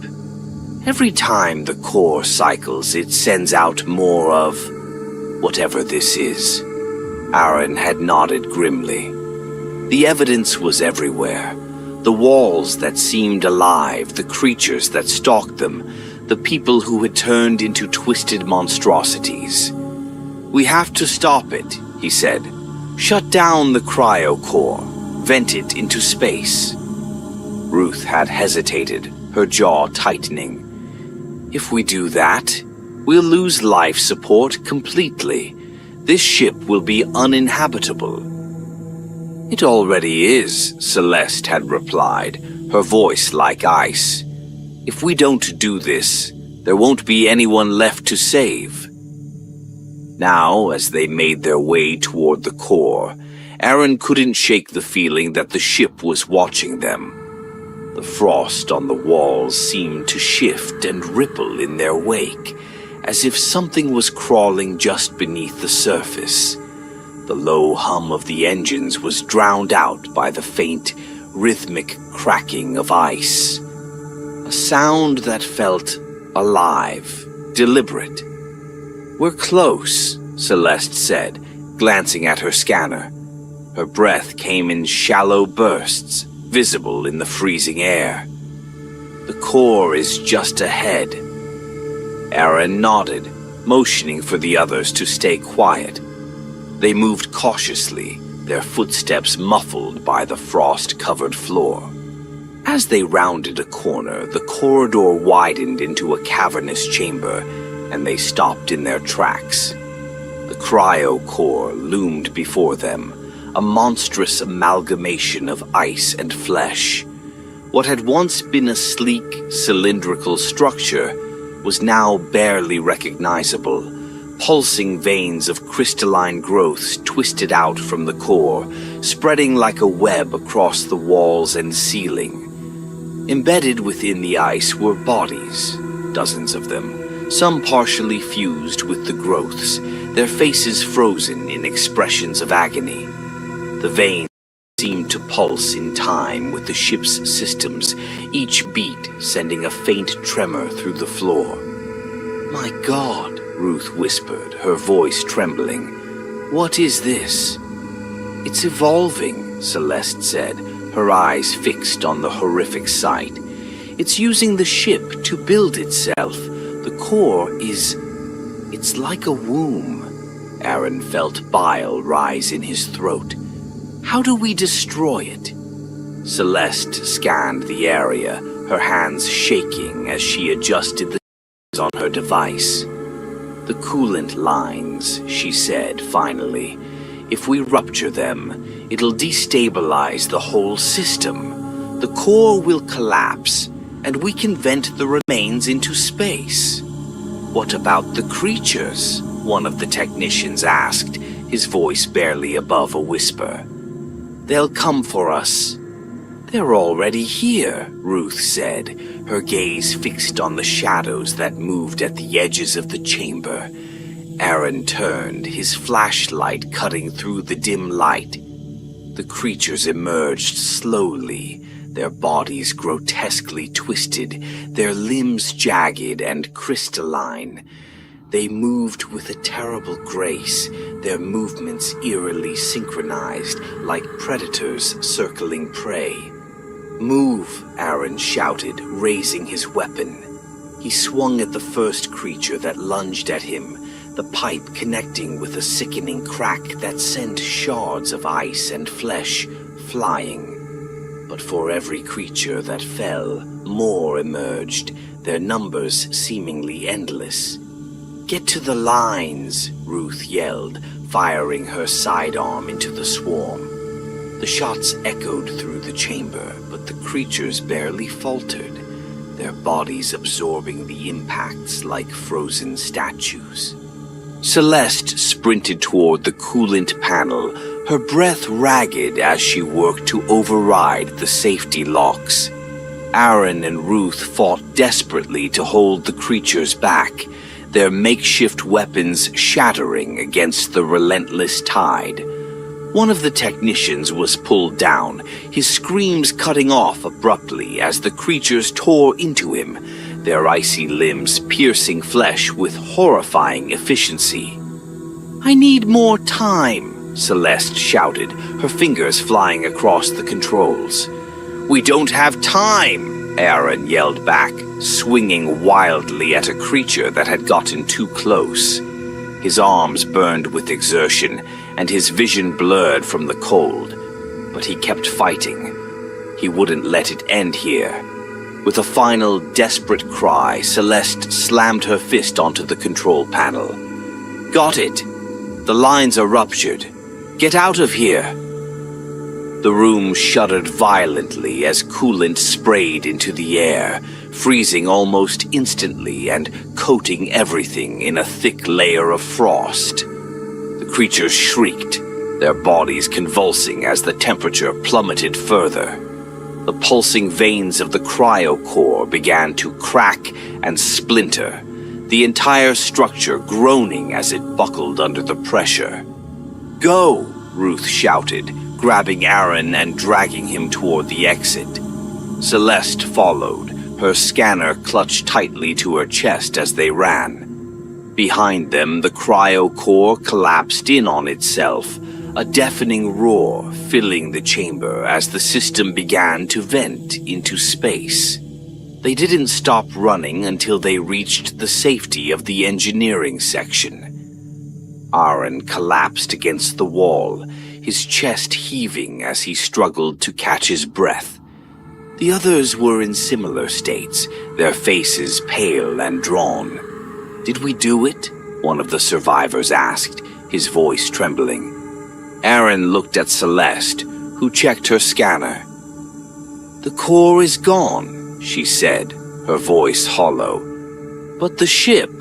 Every time the core cycles, it sends out more of whatever this is." Aaron had nodded grimly. The evidence was everywhere. The walls that seemed alive, the creatures that stalked them, the people who had turned into twisted monstrosities. "We have to stop it," he said. "Shut down the cryo core. Vent it into space." Ruth had hesitated, her jaw tightening. "If we do that, we'll lose life support completely. This ship will be uninhabitable." "It already is," Celeste had replied, her voice like ice. "If we don't do this, there won't be anyone left to save." Now, as they made their way toward the core, Aaron couldn't shake the feeling that the ship was watching them. The frost on the walls seemed to shift and ripple in their wake, as if something was crawling just beneath the surface. The low hum of the engines was drowned out by the faint, rhythmic cracking of ice. A sound that felt alive, deliberate. "We're close," Celeste said, glancing at her scanner. Her breath came in shallow bursts, visible in the freezing air. "The core is just ahead." Aaron nodded, motioning for the others to stay quiet. They moved cautiously, their footsteps muffled by the frost-covered floor. As they rounded a corner, the corridor widened into a cavernous chamber, and they stopped in their tracks. The cryo core loomed before them, a monstrous amalgamation of ice and flesh. What had once been a sleek, cylindrical structure was now barely recognizable. Pulsing veins of crystalline growths twisted out from the core, spreading like a web across the walls and ceiling. Embedded within the ice were bodies, dozens of them, some partially fused with the growths, their faces frozen in expressions of agony. The veins seemed to pulse in time with the ship's systems, each beat sending a faint tremor through the floor. "My God," Ruth whispered, her voice trembling. "What is this?" "It's evolving," Celeste said, her eyes fixed on the horrific sight. "It's using the ship to build itself. The core is... it's like a womb." Aaron felt bile rise in his throat. "How do we destroy it?" Celeste scanned the area, her hands shaking as she adjusted the settings on her device. "The coolant lines," she said finally. "If we rupture them, it'll destabilize the whole system. The core will collapse, and we can vent the remains into space." "What about the creatures?" one of the technicians asked, his voice barely above a whisper. "They'll come for us." "They're already here," Ruth said, her gaze fixed on the shadows that moved at the edges of the chamber. Aaron turned, his flashlight cutting through the dim light. The creatures emerged slowly, their bodies grotesquely twisted, their limbs jagged and crystalline. They moved with a terrible grace, their movements eerily synchronized, like predators circling prey. "Move," Aaron shouted, raising his weapon. He swung at the first creature that lunged at him, the pipe connecting with a sickening crack that sent shards of ice and flesh flying. But for every creature that fell, more emerged, their numbers seemingly endless. "Get to the lines," Ruth yelled, firing her sidearm into the swarm. The shots echoed through the chamber, but the creatures barely faltered, their bodies absorbing the impacts like frozen statues. Celeste sprinted toward the coolant panel, her breath ragged as she worked to override the safety locks. Aaron and Ruth fought desperately to hold the creatures back, their makeshift weapons shattering against the relentless tide. One of the technicians was pulled down, his screams cutting off abruptly as the creatures tore into him, their icy limbs piercing flesh with horrifying efficiency. "I need more time," Celeste shouted, her fingers flying across the controls. "We don't have time," Aaron yelled back, swinging wildly at a creature that had gotten too close. His arms burned with exertion, and his vision blurred from the cold, but he kept fighting. He wouldn't let it end here. With a final, desperate cry, Celeste slammed her fist onto the control panel. "Got it! The lines are ruptured. Get out of here!" The room shuddered violently as coolant sprayed into the air, freezing almost instantly and coating everything in a thick layer of frost. The creatures shrieked, their bodies convulsing as the temperature plummeted further. The pulsing veins of the cryocore began to crack and splinter, the entire structure groaning as it buckled under the pressure. go, Ruth shouted, grabbing Aaron and dragging him toward the exit. Celeste followed, her scanner clutched tightly to her chest as they ran. Behind them, the cryo core collapsed in on itself, a deafening roar filling the chamber as the system began to vent into space. They didn't stop running until they reached the safety of the engineering section. Aaron collapsed against the wall, his chest heaving as he struggled to catch his breath. The others were in similar states, their faces pale and drawn. "Did we do it?" one of the survivors asked, his voice trembling. Aaron looked at Celeste, who checked her scanner. "The core is gone," she said, her voice hollow. "But the ship,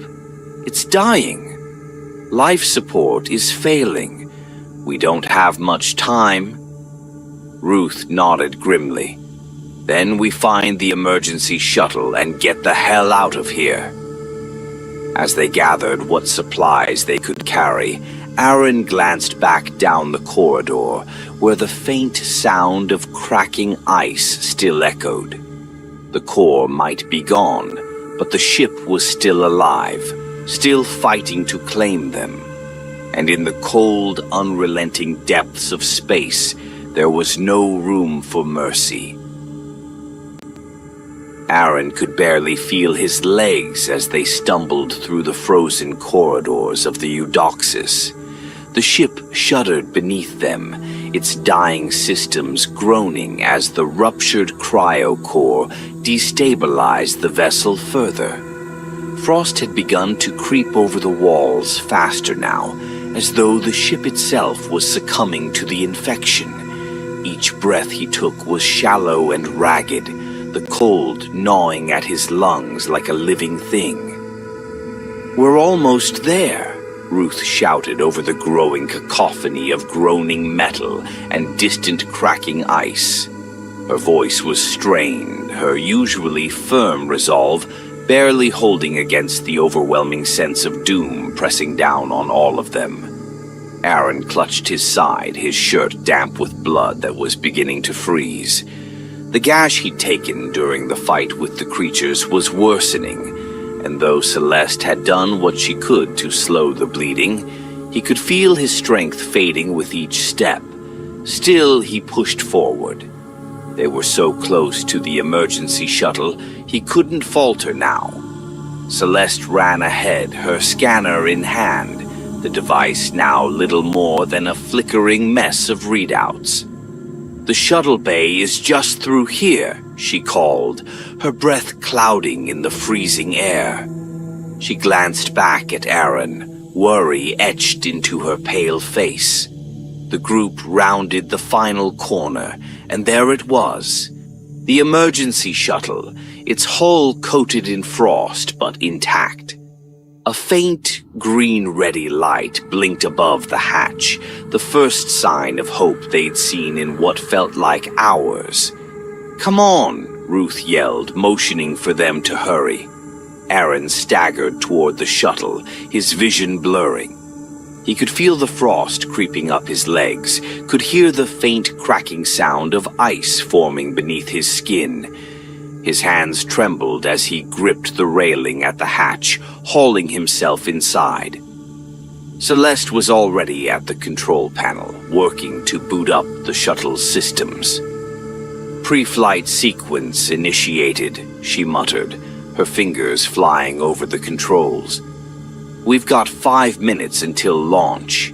it's dying. Life support is failing. We don't have much time." Ruth nodded grimly. "Then we find the emergency shuttle and get the hell out of here." As they gathered what supplies they could carry, Aaron glanced back down the corridor, where the faint sound of cracking ice still echoed. The core might be gone, but the ship was still alive, still fighting to claim them. And in the cold, unrelenting depths of space, there was no room for mercy. Aaron could barely feel his legs as they stumbled through the frozen corridors of the Eudoxus. The ship shuddered beneath them, its dying systems groaning as the ruptured cryo core destabilized the vessel further. Frost had begun to creep over the walls faster now, as though the ship itself was succumbing to the infection. Each breath he took was shallow and ragged, the cold gnawing at his lungs like a living thing. "We're almost there," Ruth shouted over the growing cacophony of groaning metal and distant cracking ice. Her voice was strained, her usually firm resolve barely holding against the overwhelming sense of doom pressing down on all of them. Aaron clutched his side, his shirt damp with blood that was beginning to freeze. The gash he'd taken during the fight with the creatures was worsening, and though Celeste had done what she could to slow the bleeding, he could feel his strength fading with each step. Still, he pushed forward. They were so close to the emergency shuttle, he couldn't falter now. Celeste ran ahead, her scanner in hand, the device now little more than a flickering mess of readouts. "The shuttle bay is just through here," she called, her breath clouding in the freezing air. She glanced back at Aaron, worry etched into her pale face. The group rounded the final corner, and there it was. The emergency shuttle, its hull coated in frost but intact. A faint, green-ready light blinked above the hatch, the first sign of hope they'd seen in what felt like hours. "Come on," Ruth yelled, motioning for them to hurry. Aaron staggered toward the shuttle, his vision blurring. He could feel the frost creeping up his legs, could hear the faint cracking sound of ice forming beneath his skin. His hands trembled as he gripped the railing at the hatch, hauling himself inside. Celeste was already at the control panel, working to boot up the shuttle's systems. "Pre-flight sequence initiated," she muttered, her fingers flying over the controls. "We've got 5 minutes until launch.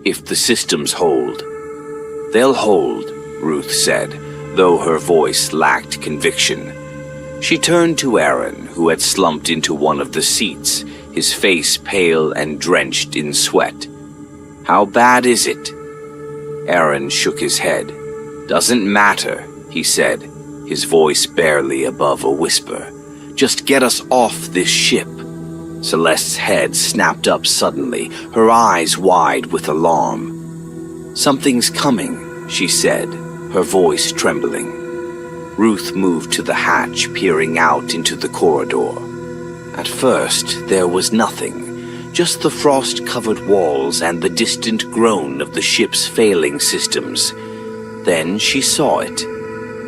If the systems hold." "They'll hold," Ruth said, though her voice lacked conviction. She turned to Aaron, who had slumped into one of the seats, his face pale and drenched in sweat. "How bad is it?" Aaron shook his head. "Doesn't matter," he said, his voice barely above a whisper. "Just get us off this ship." Celeste's head snapped up suddenly, her eyes wide with alarm. "Something's coming," she said, her voice trembling. Ruth moved to the hatch, peering out into the corridor. At first, there was nothing. just the frost-covered walls and the distant groan of the ship's failing systems. Then she saw it.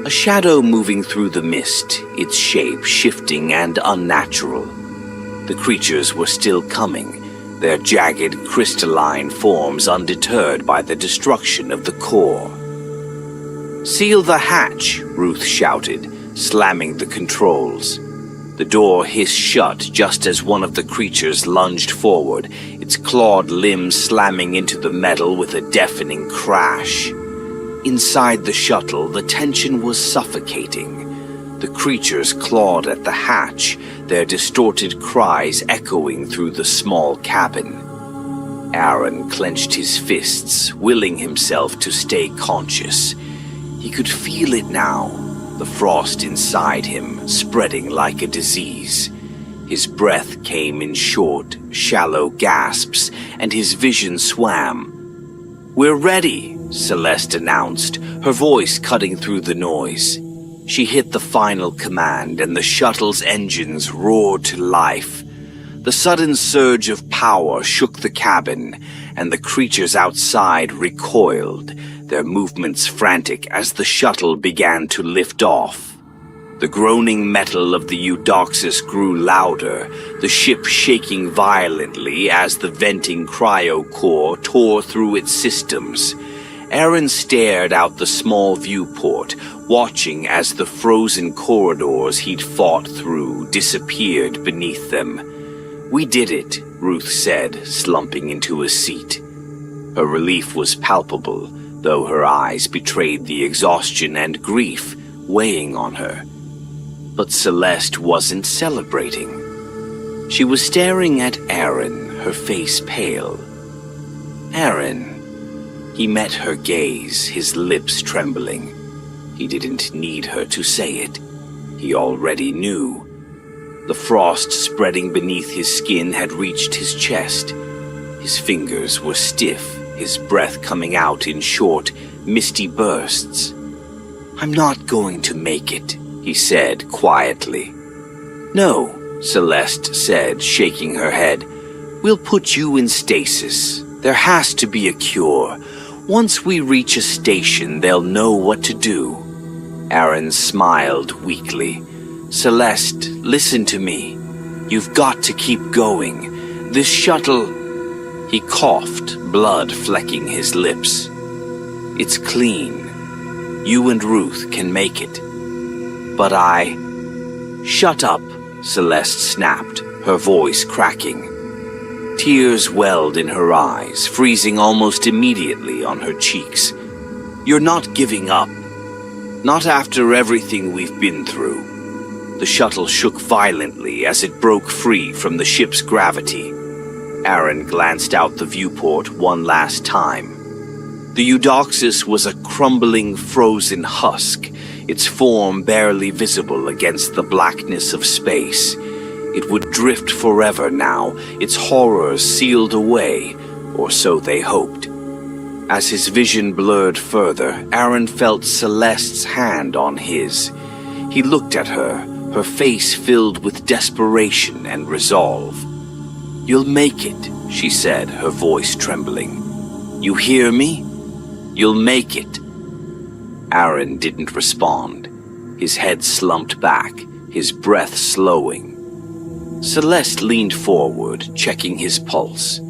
A shadow moving through the mist, its shape shifting and unnatural. The creatures were still coming, their jagged, crystalline forms undeterred by the destruction of the core. "Seal the hatch," Ruth shouted, slamming the controls. The door hissed shut just as one of the creatures lunged forward, its clawed limbs slamming into the metal with a deafening crash. Inside the shuttle, the tension was suffocating. The creatures clawed at the hatch, their distorted cries echoing through the small cabin. Aaron clenched his fists, willing himself to stay conscious. He could feel it now, the frost inside him, spreading like a disease. His breath came in short, shallow gasps, and his vision swam. "We're ready," Celeste announced, her voice cutting through the noise. She hit the final command, and the shuttle's engines roared to life. The sudden surge of power shook the cabin, and the creatures outside recoiled, their movements frantic as the shuttle began to lift off. The groaning metal of the Eudoxus grew louder, the ship shaking violently as the venting cryo-core tore through its systems. Aaron stared out the small viewport, watching as the frozen corridors he'd fought through disappeared beneath them. "We did it," Ruth said, slumping into a seat. Her relief was palpable, though her eyes betrayed the exhaustion and grief weighing on her. But Celeste wasn't celebrating. She was staring at Aaron, her face pale. "Aaron." He met her gaze, his lips trembling. He didn't need her to say it. He already knew. The frost spreading beneath his skin had reached his chest. His fingers were stiff, his breath coming out in short, misty bursts. "I'm not going to make it," he said quietly. "No," Celeste said, shaking her head. "We'll put you in stasis. There has to be a cure. Once we reach a station, they'll know what to do." Aaron smiled weakly. "Celeste, listen to me. You've got to keep going. This shuttle—" He coughed, blood flecking his lips. "It's clean. You and Ruth can make it. But I—" "Shut up," Celeste snapped, her voice cracking. Tears welled in her eyes, freezing almost immediately on her cheeks. "You're not giving up. Not after everything we've been through." The shuttle shook violently as it broke free from the ship's gravity. Aaron glanced out the viewport one last time. The Eudoxus was a crumbling, frozen husk, its form barely visible against the blackness of space. It would drift forever now, its horrors sealed away, or so they hoped. As his vision blurred further, Aaron felt Celeste's hand on his. He looked at her, her face filled with desperation and resolve. "You'll make it," she said, her voice trembling. "You hear me? You'll make it." Aaron didn't respond. His head slumped back, his breath slowing. Celeste leaned forward, checking his pulse.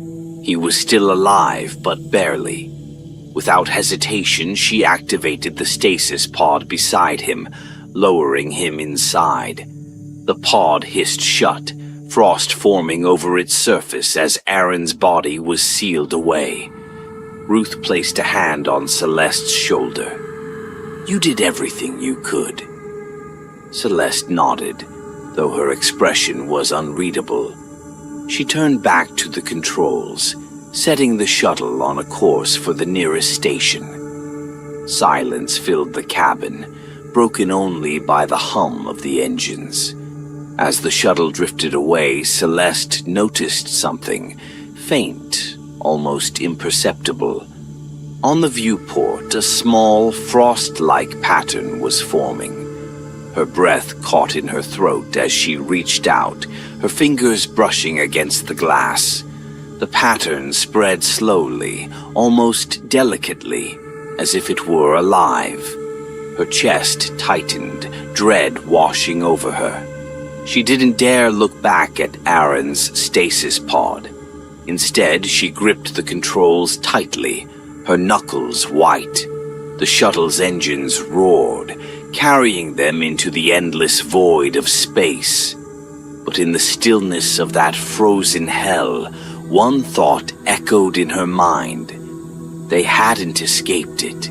He was still alive, but barely. Without hesitation, she activated the stasis pod beside him, lowering him inside. The pod hissed shut, frost forming over its surface as Aaron's body was sealed away. Ruth placed a hand on Celeste's shoulder. "You did everything you could." Celeste nodded, though her expression was unreadable. She turned back to the controls, setting the shuttle on a course for the nearest station. Silence filled the cabin, broken only by the hum of the engines. As the shuttle drifted away, Celeste noticed something, faint, almost imperceptible. On the viewport, a small, frost-like pattern was forming. Her breath caught in her throat as she reached out, her fingers brushing against the glass. The pattern spread slowly, almost delicately, as if it were alive. Her chest tightened, dread washing over her. She didn't dare look back at Aaron's stasis pod. Instead, she gripped the controls tightly, her knuckles white. The shuttle's engines roared, carrying them into the endless void of space. But in the stillness of that frozen hell, one thought echoed in her mind. They hadn't escaped it.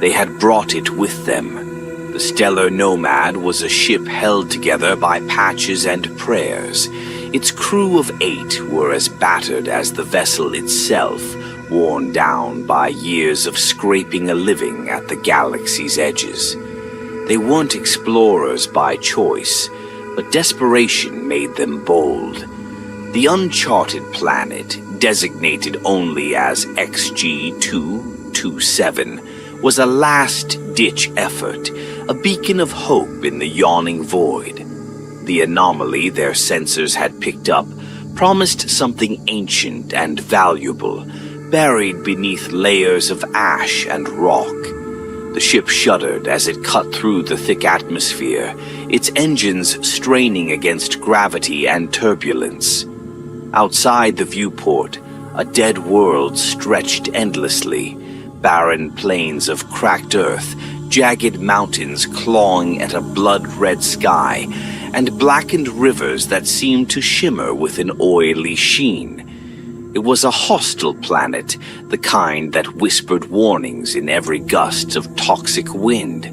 They had brought it with them. The Stellar Nomad was a ship held together by patches and prayers. Its crew of 8 were as battered as the vessel itself, worn down by years of scraping a living at the galaxy's edges. They weren't explorers by choice, but desperation made them bold. The uncharted planet, designated only as XG-227, was a last-ditch effort, a beacon of hope in the yawning void. The anomaly their sensors had picked up promised something ancient and valuable, buried beneath layers of ash and rock. The ship shuddered as it cut through the thick atmosphere, its engines straining against gravity and turbulence. Outside the viewport, a dead world stretched endlessly, barren plains of cracked earth, jagged mountains clawing at a blood-red sky, and blackened rivers that seemed to shimmer with an oily sheen. It was a hostile planet, the kind that whispered warnings in every gust of toxic wind.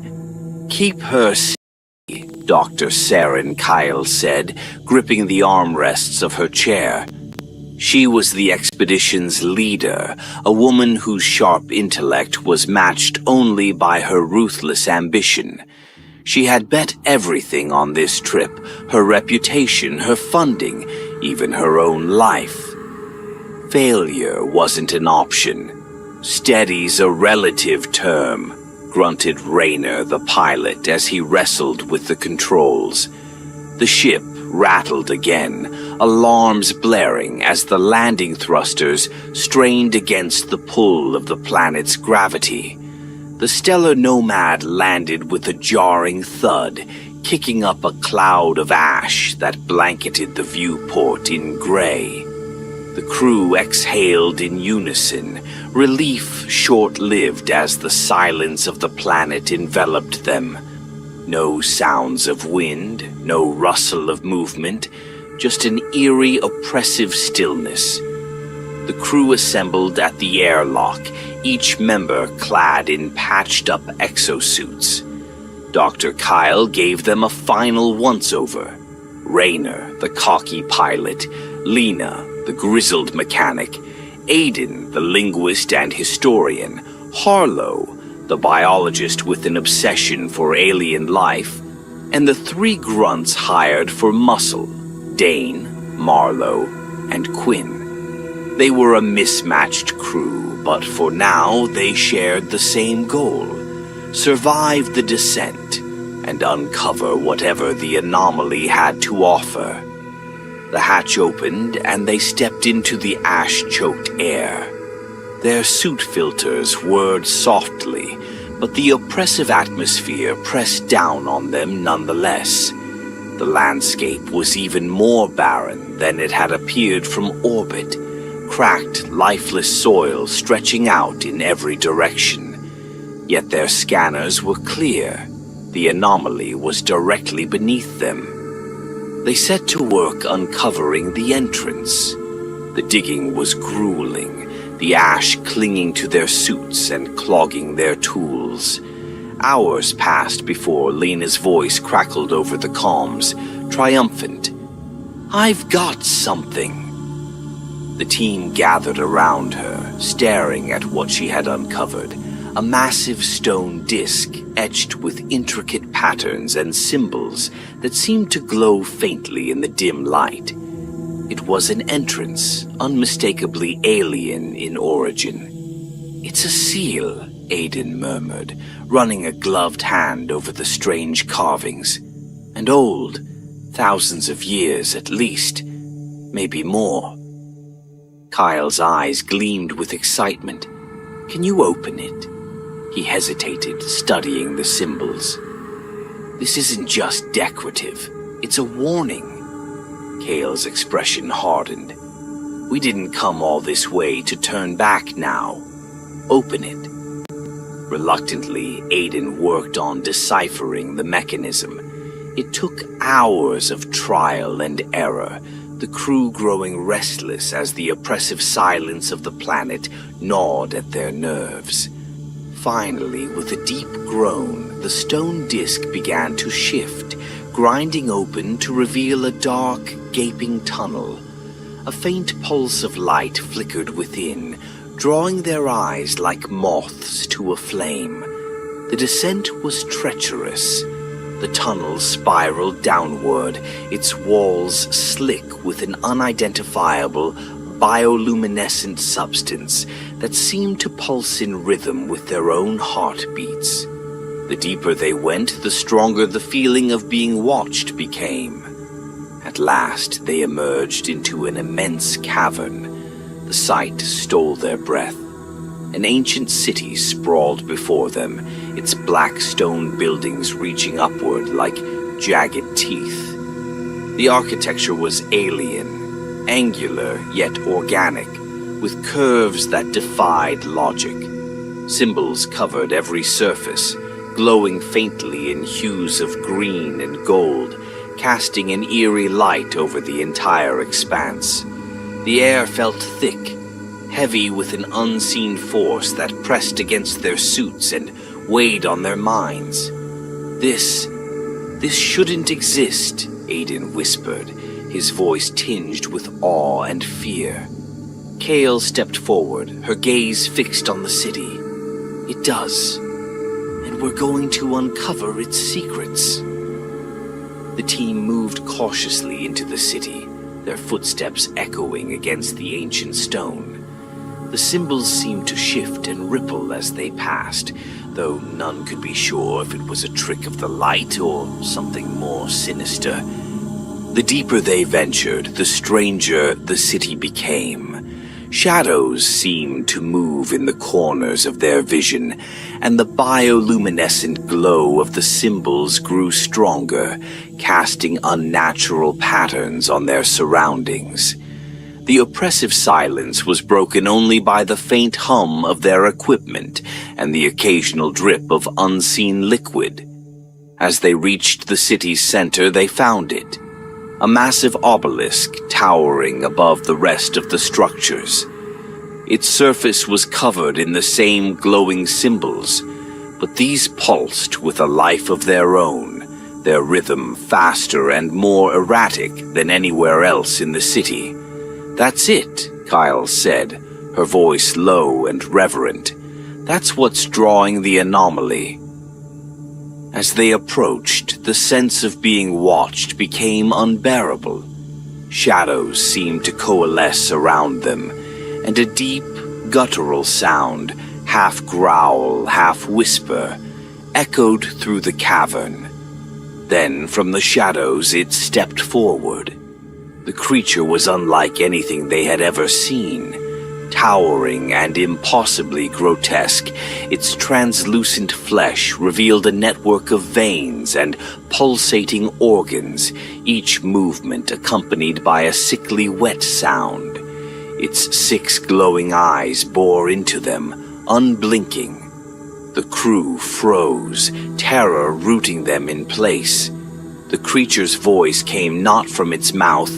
"Keep her steady," Dr. Saren Kyle said, gripping the armrests of her chair. She was the expedition's leader, a woman whose sharp intellect was matched only by her ruthless ambition. She had bet everything on this trip, her reputation, her funding, even her own life. Failure wasn't an option. "Steady's a relative term," grunted Rayner, the pilot, as he wrestled with the controls. The ship rattled again, alarms blaring as the landing thrusters strained against the pull of the planet's gravity. The Stellar Nomad landed with a jarring thud, kicking up a cloud of ash that blanketed the viewport in gray. The crew exhaled in unison, relief short-lived as the silence of the planet enveloped them. No sounds of wind, no rustle of movement, just an eerie, oppressive stillness. The crew assembled at the airlock, each member clad in patched-up exosuits. Dr. Kyle gave them a final once-over. Rayner, the cocky pilot, Lena, the grizzled mechanic, Aiden, the linguist and historian, Harlow, the biologist with an obsession for alien life, and the 3 grunts hired for muscle, Dane, Marlowe, and Quinn. They were a mismatched crew, but for now they shared the same goal: survive the descent and uncover whatever the anomaly had to offer. The hatch opened, and they stepped into the ash-choked air. Their suit filters whirred softly, but the oppressive atmosphere pressed down on them nonetheless. The landscape was even more barren than it had appeared from orbit, cracked, lifeless soil stretching out in every direction. Yet their scanners were clear. The anomaly was directly beneath them. They set to work uncovering the entrance. The digging was grueling, the ash clinging to their suits and clogging their tools. Hours passed before Lena's voice crackled over the comms, triumphant. "I've got something." The team gathered around her, staring at what she had uncovered, a massive stone disc etched with intricate patterns and symbols that seemed to glow faintly in the dim light. It was an entrance, unmistakably alien in origin. "It's a seal," Aiden murmured, running a gloved hand over the strange carvings. "And old, thousands of years at least, maybe more." Kyle's eyes gleamed with excitement. "Can you open it?" He hesitated, studying the symbols. "This isn't just decorative. It's a warning." Kale's expression hardened. "We didn't come all this way to turn back now. Open it." Reluctantly, Aiden worked on deciphering the mechanism. It took hours of trial and error, the crew growing restless as the oppressive silence of the planet gnawed at their nerves. Finally, with a deep groan, the stone disk began to shift, grinding open to reveal a dark, gaping tunnel. A faint pulse of light flickered within, drawing their eyes like moths to a flame. The descent was treacherous. The tunnel spiraled downward, its walls slick with an unidentifiable, bioluminescent substance that seemed to pulse in rhythm with their own heartbeats. The deeper they went, the stronger the feeling of being watched became. At last, they emerged into an immense cavern. The sight stole their breath. An ancient city sprawled before them, its black stone buildings reaching upward like jagged teeth. The architecture was alien, angular yet organic, with curves that defied logic. Symbols covered every surface, glowing faintly in hues of green and gold, casting an eerie light over the entire expanse. The air felt thick, heavy with an unseen force that pressed against their suits and weighed on their minds. This shouldn't exist," Aiden whispered, his voice tinged with awe and fear. Kale stepped forward, her gaze fixed on the city. "It does, and we're going to uncover its secrets." The team moved cautiously into the city, their footsteps echoing against the ancient stone. The symbols seemed to shift and ripple as they passed, though none could be sure if it was a trick of the light or something more sinister. The deeper they ventured, the stranger the city became. Shadows seemed to move in the corners of their vision, and the bioluminescent glow of the symbols grew stronger, casting unnatural patterns on their surroundings. The oppressive silence was broken only by the faint hum of their equipment and the occasional drip of unseen liquid. As they reached the city's center, they found it. A massive obelisk towering above the rest of the structures. Its surface was covered in the same glowing symbols, but these pulsed with a life of their own, their rhythm faster and more erratic than anywhere else in the city. "That's it," Kyle said, her voice low and reverent. "That's what's drawing the anomaly." As they approached, the sense of being watched became unbearable. Shadows seemed to coalesce around them, and a deep, guttural sound, half growl, half whisper, echoed through the cavern. Then, from the shadows, it stepped forward. The creature was unlike anything they had ever seen. Towering and impossibly grotesque, its translucent flesh revealed a network of veins and pulsating organs, each movement accompanied by a sickly wet sound. Its 6 glowing eyes bore into them, unblinking. The crew froze, terror rooting them in place. The creature's voice came not from its mouth,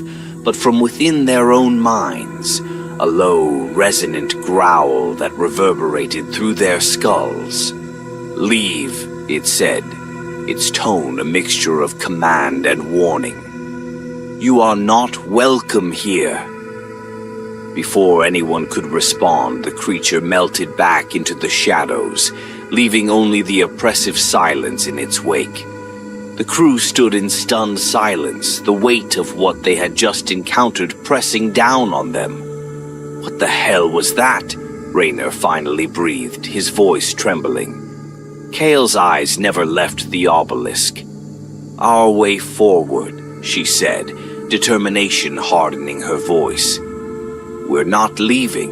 but from within their own minds, a low, resonant growl that reverberated through their skulls. "Leave," it said, its tone a mixture of command and warning. "You are not welcome here." Before anyone could respond, the creature melted back into the shadows, leaving only the oppressive silence in its wake. The crew stood in stunned silence, the weight of what they had just encountered pressing down on them. "What the hell was that?" Raynor finally breathed, his voice trembling. Kale's eyes never left the obelisk. "Our way forward," she said, determination hardening her voice. "We're not leaving.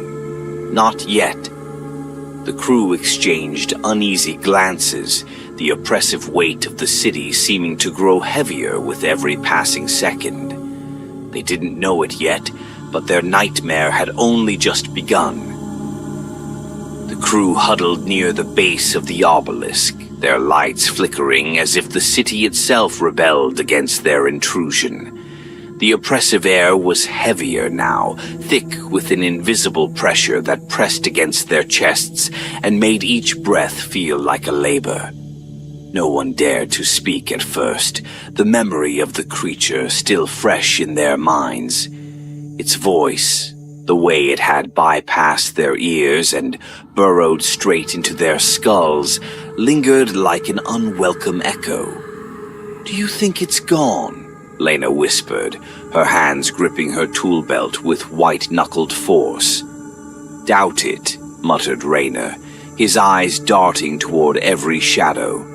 Not yet." The crew exchanged uneasy glances, the oppressive weight of the city seeming to grow heavier with every passing second. They didn't know it yet, but their nightmare had only just begun. The crew huddled near the base of the obelisk, their lights flickering as if the city itself rebelled against their intrusion. The oppressive air was heavier now, thick with an invisible pressure that pressed against their chests and made each breath feel like a labor. No one dared to speak at first, the memory of the creature still fresh in their minds. Its voice, the way it had bypassed their ears and burrowed straight into their skulls, lingered like an unwelcome echo. "Do you think it's gone?" Lena whispered, her hands gripping her tool belt with white-knuckled force. "Doubt it," muttered Rayner, his eyes darting toward every shadow.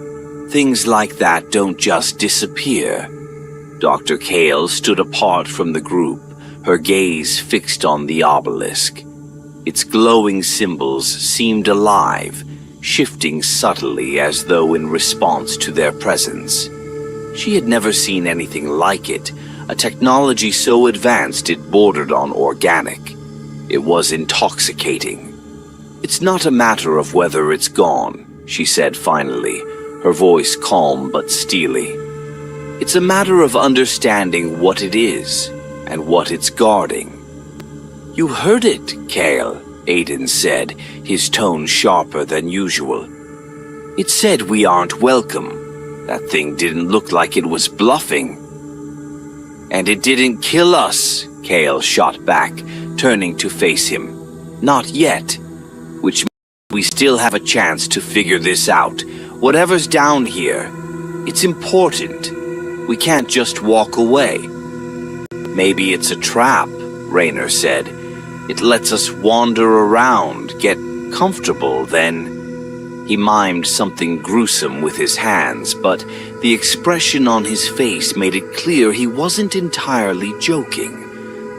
"Things like that don't just disappear." Dr. Kale stood apart from the group, her gaze fixed on the obelisk. Its glowing symbols seemed alive, shifting subtly as though in response to their presence. She had never seen anything like it, a technology so advanced it bordered on organic. It was intoxicating. "It's not a matter of whether it's gone," she said finally, her voice calm but steely. "It's a matter of understanding what it is and what it's guarding." "You heard it, Kale," Aiden said, his tone sharper than usual. "It said we aren't welcome. That thing didn't look like it was bluffing." "And it didn't kill us," Kale shot back, turning to face him. "Not yet. Which means we still have a chance to figure this out. Whatever's down here, it's important. We can't just walk away." "Maybe it's a trap," Rayner said. "It lets us wander around, get comfortable, then—" He mimed something gruesome with his hands, but the expression on his face made it clear he wasn't entirely joking.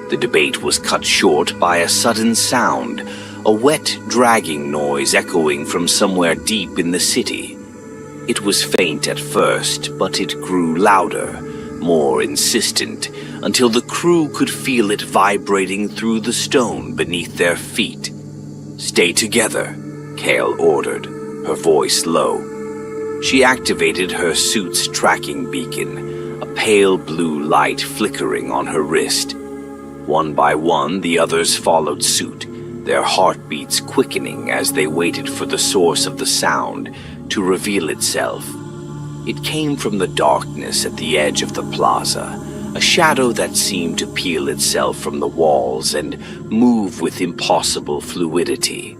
The debate was cut short by a sudden sound, a wet, dragging noise echoing from somewhere deep in the city. It was faint at first, but it grew louder, more insistent, until the crew could feel it vibrating through the stone beneath their feet. "Stay together," Kale ordered, her voice low. She activated her suit's tracking beacon, a pale blue light flickering on her wrist. One by one, the others followed suit, their heartbeats quickening as they waited for the source of the sound to reveal itself. It came from the darkness at the edge of the plaza, a shadow that seemed to peel itself from the walls and move with impossible fluidity.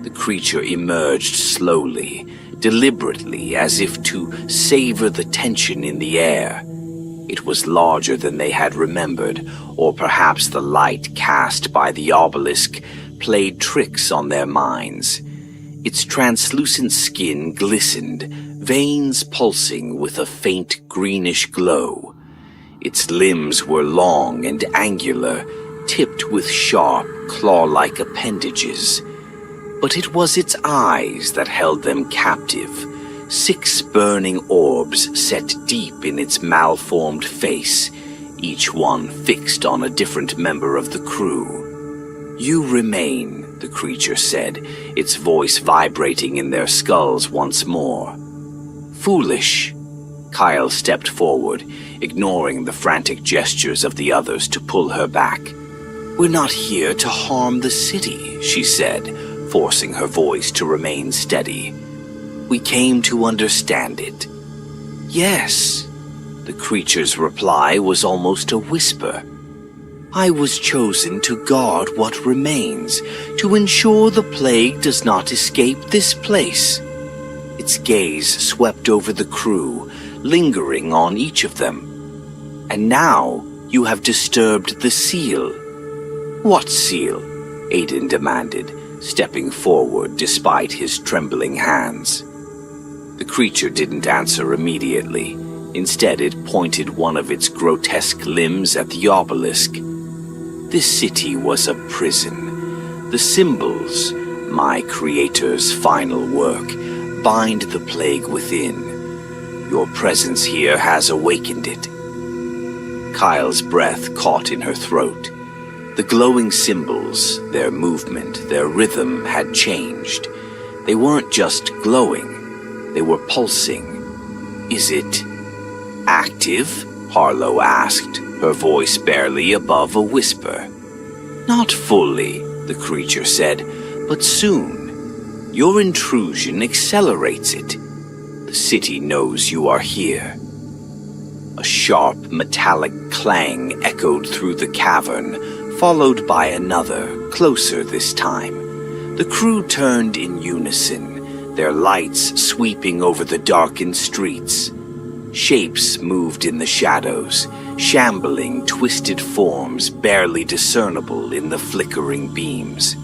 The creature emerged slowly, deliberately, as if to savor the tension in the air. It was larger than they had remembered, or perhaps the light cast by the obelisk played tricks on their minds. Its translucent skin glistened, veins pulsing with a faint greenish glow. Its limbs were long and angular, tipped with sharp, claw-like appendages. But it was its eyes that held them captive, 6 burning orbs set deep in its malformed face, each one fixed on a different member of the crew. "You remain," the creature said, its voice vibrating in their skulls once more. "Foolish." Kyle stepped forward, ignoring the frantic gestures of the others to pull her back. "We're not here to harm the city," she said, forcing her voice to remain steady. "We came to understand it." "Yes." The creature's reply was almost a whisper. "I was chosen to guard what remains, to ensure the plague does not escape this place." Its gaze swept over the crew, lingering on each of them. "And now you have disturbed the seal." "What seal?" Aiden demanded, stepping forward despite his trembling hands. The creature didn't answer immediately. Instead, it pointed one of its grotesque limbs at the obelisk. This city was a prison. The symbols, my creator's final work, bind the plague within. Your presence here has awakened it. Kyle's breath caught in her throat. The glowing symbols, their movement, their rhythm had changed. They weren't just glowing, they were pulsing. Is it active? Harlow asked, her voice barely above a whisper. Not fully, the creature said, but soon. Your intrusion accelerates it. The city knows you are here. A sharp, metallic clang echoed through the cavern, followed by another, closer this time. The crew turned in unison, their lights sweeping over the darkened streets. Shapes moved in the shadows, shambling, twisted forms barely discernible in the flickering beams.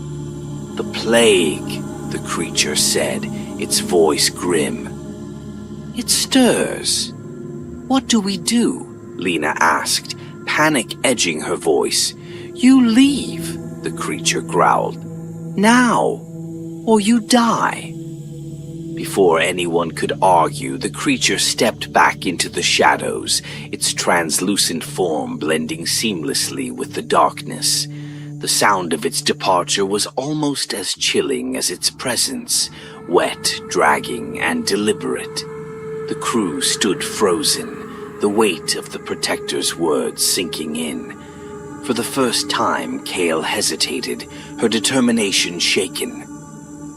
The plague, the creature said, its voice grim. It stirs. What do we do? Lena asked, panic edging her voice. You leave, the creature growled. Now, or you die. Before anyone could argue, the creature stepped back into the shadows, its translucent form blending seamlessly with the darkness. The sound of its departure was almost as chilling as its presence, wet, dragging, and deliberate. The crew stood frozen, the weight of the Protector's words sinking in. For the first time, Kale hesitated, her determination shaken.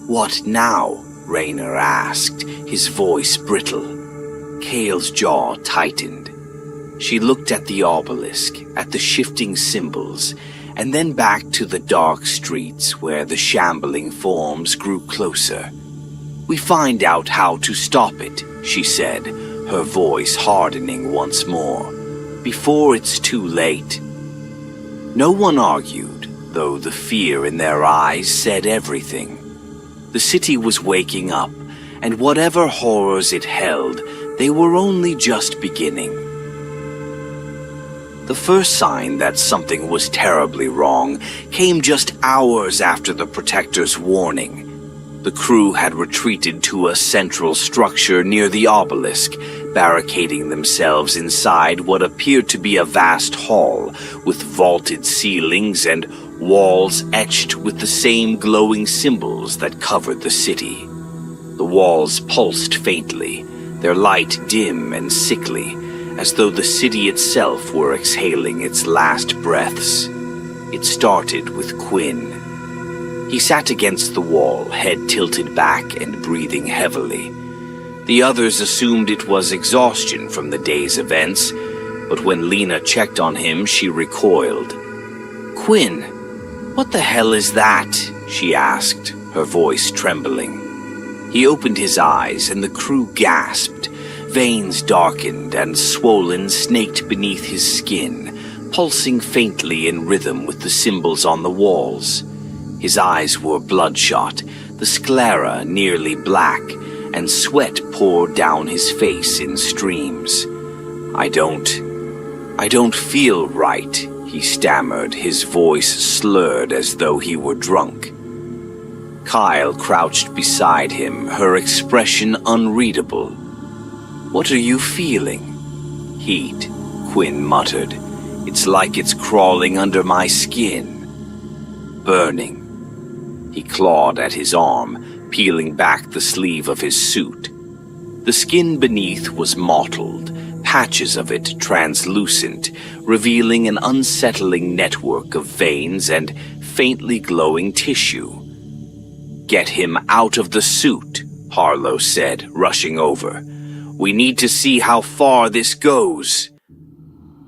What now? Raynor asked, his voice brittle. Kale's jaw tightened. She looked at the obelisk, at the shifting symbols, and then back to the dark streets where the shambling forms grew closer. We find out how to stop it, she said, her voice hardening once more. Before it's too late. No one argued, though the fear in their eyes said everything. The city was waking up, and whatever horrors it held, they were only just beginning. The first sign that something was terribly wrong came just hours after the Protector's warning. The crew had retreated to a central structure near the obelisk, barricading themselves inside what appeared to be a vast hall, with vaulted ceilings and walls etched with the same glowing symbols that covered the city. The walls pulsed faintly, their light dim and sickly, as though the city itself were exhaling its last breaths. It started with Quinn. He sat against the wall, head tilted back and breathing heavily. The others assumed it was exhaustion from the day's events, but when Lena checked on him, she recoiled. Quinn, what the hell is that? She asked, her voice trembling. He opened his eyes, and the crew gasped. Veins darkened and swollen snaked beneath his skin, pulsing faintly in rhythm with the symbols on the walls. His eyes were bloodshot, the sclera nearly black, and sweat poured down his face in streams. I don't feel right, he stammered, his voice slurred as though he were drunk. Kyle crouched beside him, her expression unreadable. What are you feeling? Heat, Quinn muttered. It's like it's crawling under my skin. Burning. He clawed at his arm, peeling back the sleeve of his suit. The skin beneath was mottled, patches of it translucent, revealing an unsettling network of veins and faintly glowing tissue. Get him out of the suit, Harlow said, rushing over. We need to see how far this goes.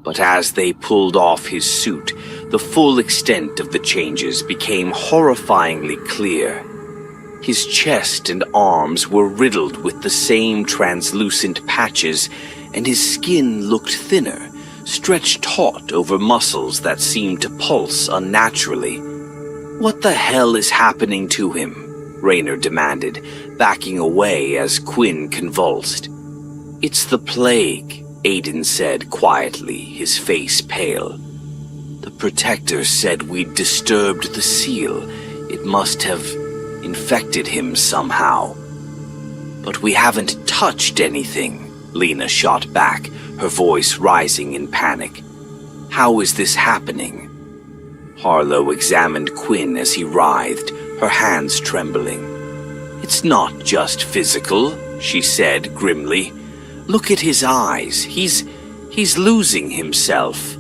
But as they pulled off his suit, the full extent of the changes became horrifyingly clear. His chest and arms were riddled with the same translucent patches, and his skin looked thinner, stretched taut over muscles that seemed to pulse unnaturally. What the hell is happening to him? Raynor demanded, backing away as Quinn convulsed. It's the plague, Aiden said quietly, his face pale. The Protector said we'd disturbed the seal. It must have infected him somehow. But we haven't touched anything, Lena shot back, her voice rising in panic. How is this happening? Harlow examined Quinn as he writhed, her hands trembling. It's not just physical, she said grimly. Look at his eyes. He's losing himself.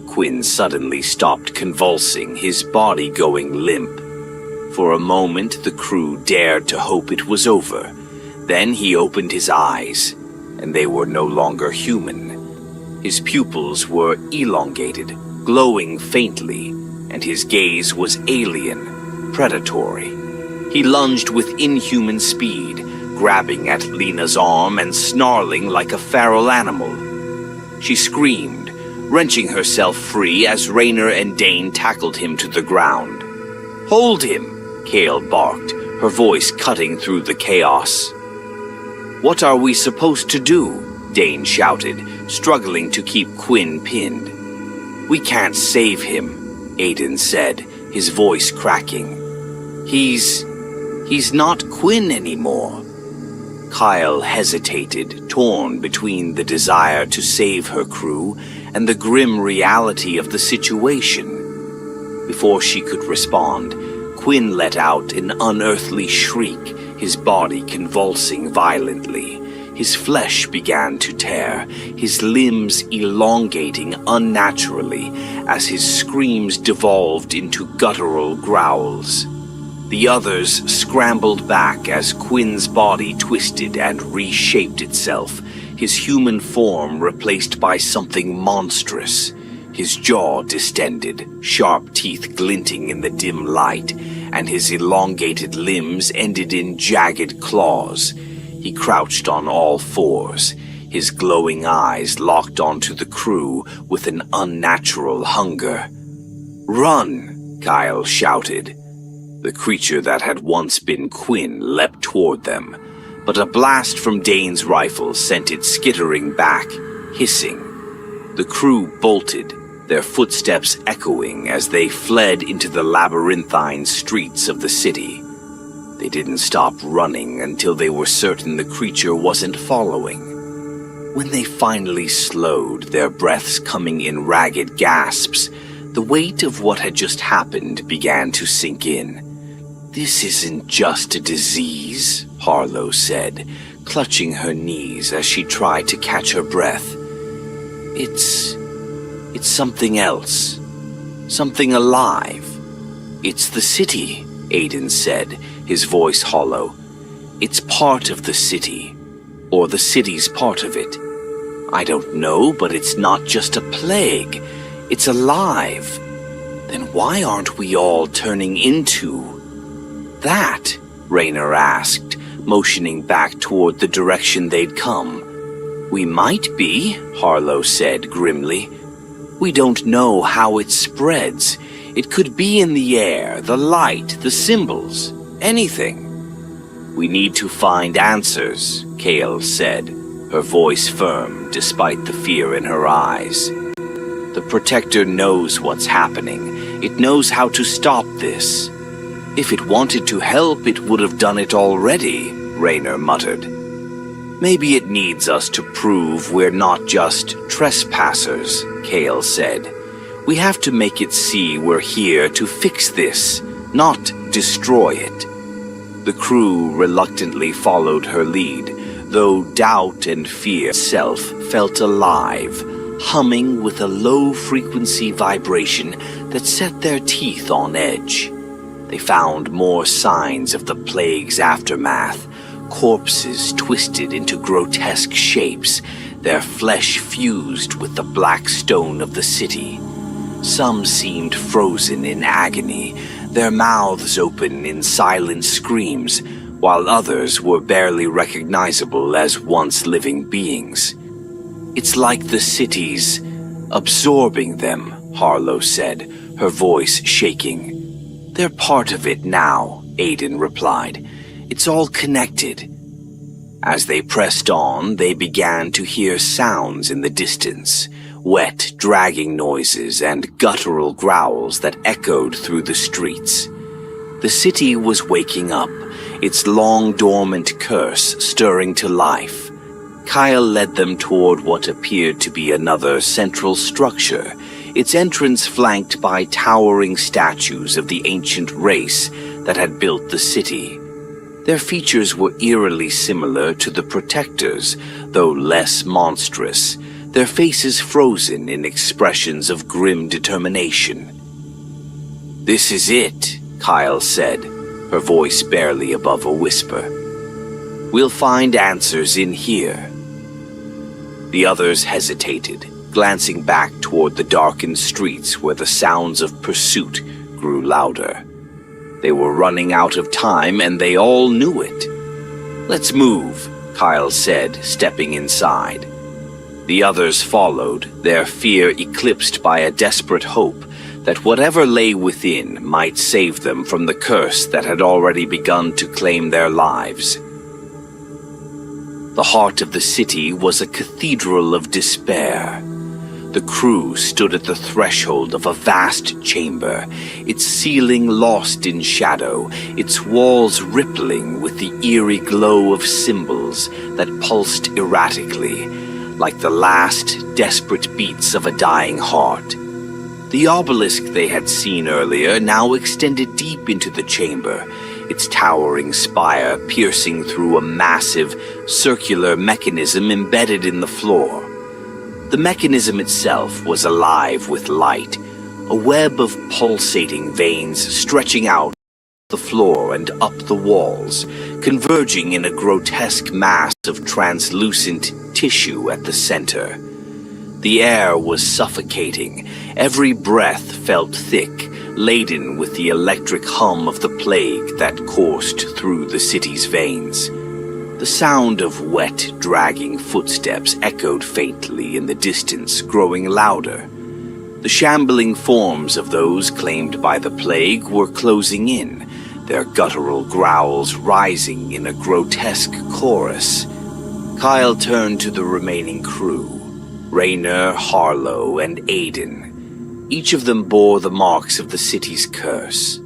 Quinn suddenly stopped convulsing, his body going limp. For a moment, the crew dared to hope it was over. Then he opened his eyes, and they were no longer human. His pupils were elongated, glowing faintly, and his gaze was alien, predatory. He lunged with inhuman speed, grabbing at Lena's arm and snarling like a feral animal. She screamed, wrenching herself free as Raynor and Dane tackled him to the ground. Hold him, Cale barked, her voice cutting through the chaos. What are we supposed to do? Dane shouted, struggling to keep Quinn pinned. We can't save him, Aiden said, his voice cracking. He's not Quinn anymore. Kyle hesitated, torn between the desire to save her crew and the grim reality of the situation. Before she could respond, Quinn let out an unearthly shriek, his body convulsing violently. His flesh began to tear, his limbs elongating unnaturally as his screams devolved into guttural growls. The others scrambled back as Quinn's body twisted and reshaped itself, his human form replaced by something monstrous. His jaw distended, sharp teeth glinting in the dim light, and his elongated limbs ended in jagged claws. He crouched on all fours, his glowing eyes locked onto the crew with an unnatural hunger. "Run!" Kyle shouted. The creature that had once been Quinn leapt toward them, but a blast from Dane's rifle sent it skittering back, hissing. The crew bolted, their footsteps echoing as they fled into the labyrinthine streets of the city. They didn't stop running until they were certain the creature wasn't following. When they finally slowed, their breaths coming in ragged gasps, the weight of what had just happened began to sink in. "This isn't just a disease," Harlow said, clutching her knees as she tried to catch her breath. It's something else. Something alive. "It's the city," Aiden said, his voice hollow. "It's part of the city. Or the city's part of it. I don't know, but it's not just a plague. It's alive. Then why aren't we all turning into that?" Raynor asked, motioning back toward the direction they'd come. "We might be," Harlow said grimly. "We don't know how it spreads. It could be in the air, the light, the symbols, anything." "We need to find answers," Cale said, her voice firm despite the fear in her eyes. "The Protector knows what's happening. It knows how to stop this. If it wanted to help, it would have done it already," Raynor muttered. "Maybe it needs us to prove we're not just trespassers," Cale said. "We have to make it see we're here to fix this, not destroy it." The crew reluctantly followed her lead, though doubt and fear itself felt alive, humming with a low-frequency vibration that set their teeth on edge. They found more signs of the plague's aftermath, corpses twisted into grotesque shapes, their flesh fused with the black stone of the city. Some seemed frozen in agony, their mouths open in silent screams, while others were barely recognizable as once living beings. "It's like the city's absorbing them," Harlow said, her voice shaking. "They're part of it now," Aiden replied. "It's all connected." As they pressed on, they began to hear sounds in the distance, wet, dragging noises and guttural growls that echoed through the streets. The city was waking up, its long-dormant curse stirring to life. Kyle led them toward what appeared to be another central structure, its entrance flanked by towering statues of the ancient race that had built the city. Their features were eerily similar to the Protectors, though less monstrous, their faces frozen in expressions of grim determination. "This is it," Kyle said, her voice barely above a whisper. "We'll find answers in here." The others hesitated, glancing back toward the darkened streets where the sounds of pursuit grew louder. They were running out of time, and they all knew it. "Let's move," Kyle said, stepping inside. The others followed, their fear eclipsed by a desperate hope that whatever lay within might save them from the curse that had already begun to claim their lives. The heart of the city was a cathedral of despair. The crew stood at the threshold of a vast chamber, its ceiling lost in shadow, its walls rippling with the eerie glow of symbols that pulsed erratically, like the last desperate beats of a dying heart. The obelisk they had seen earlier now extended deep into the chamber, its towering spire piercing through a massive, circular mechanism embedded in the floor. The mechanism itself was alive with light, a web of pulsating veins stretching out the floor and up the walls, converging in a grotesque mass of translucent tissue at the center. The air was suffocating. Every breath felt thick, laden with the electric hum of the plague that coursed through the city's veins. The sound of wet, dragging footsteps echoed faintly in the distance, growing louder. The shambling forms of those claimed by the plague were closing in, their guttural growls rising in a grotesque chorus. Kyle turned to the remaining crew, Raynor, Harlow, and Aiden. Each of them bore the marks of the city's curse.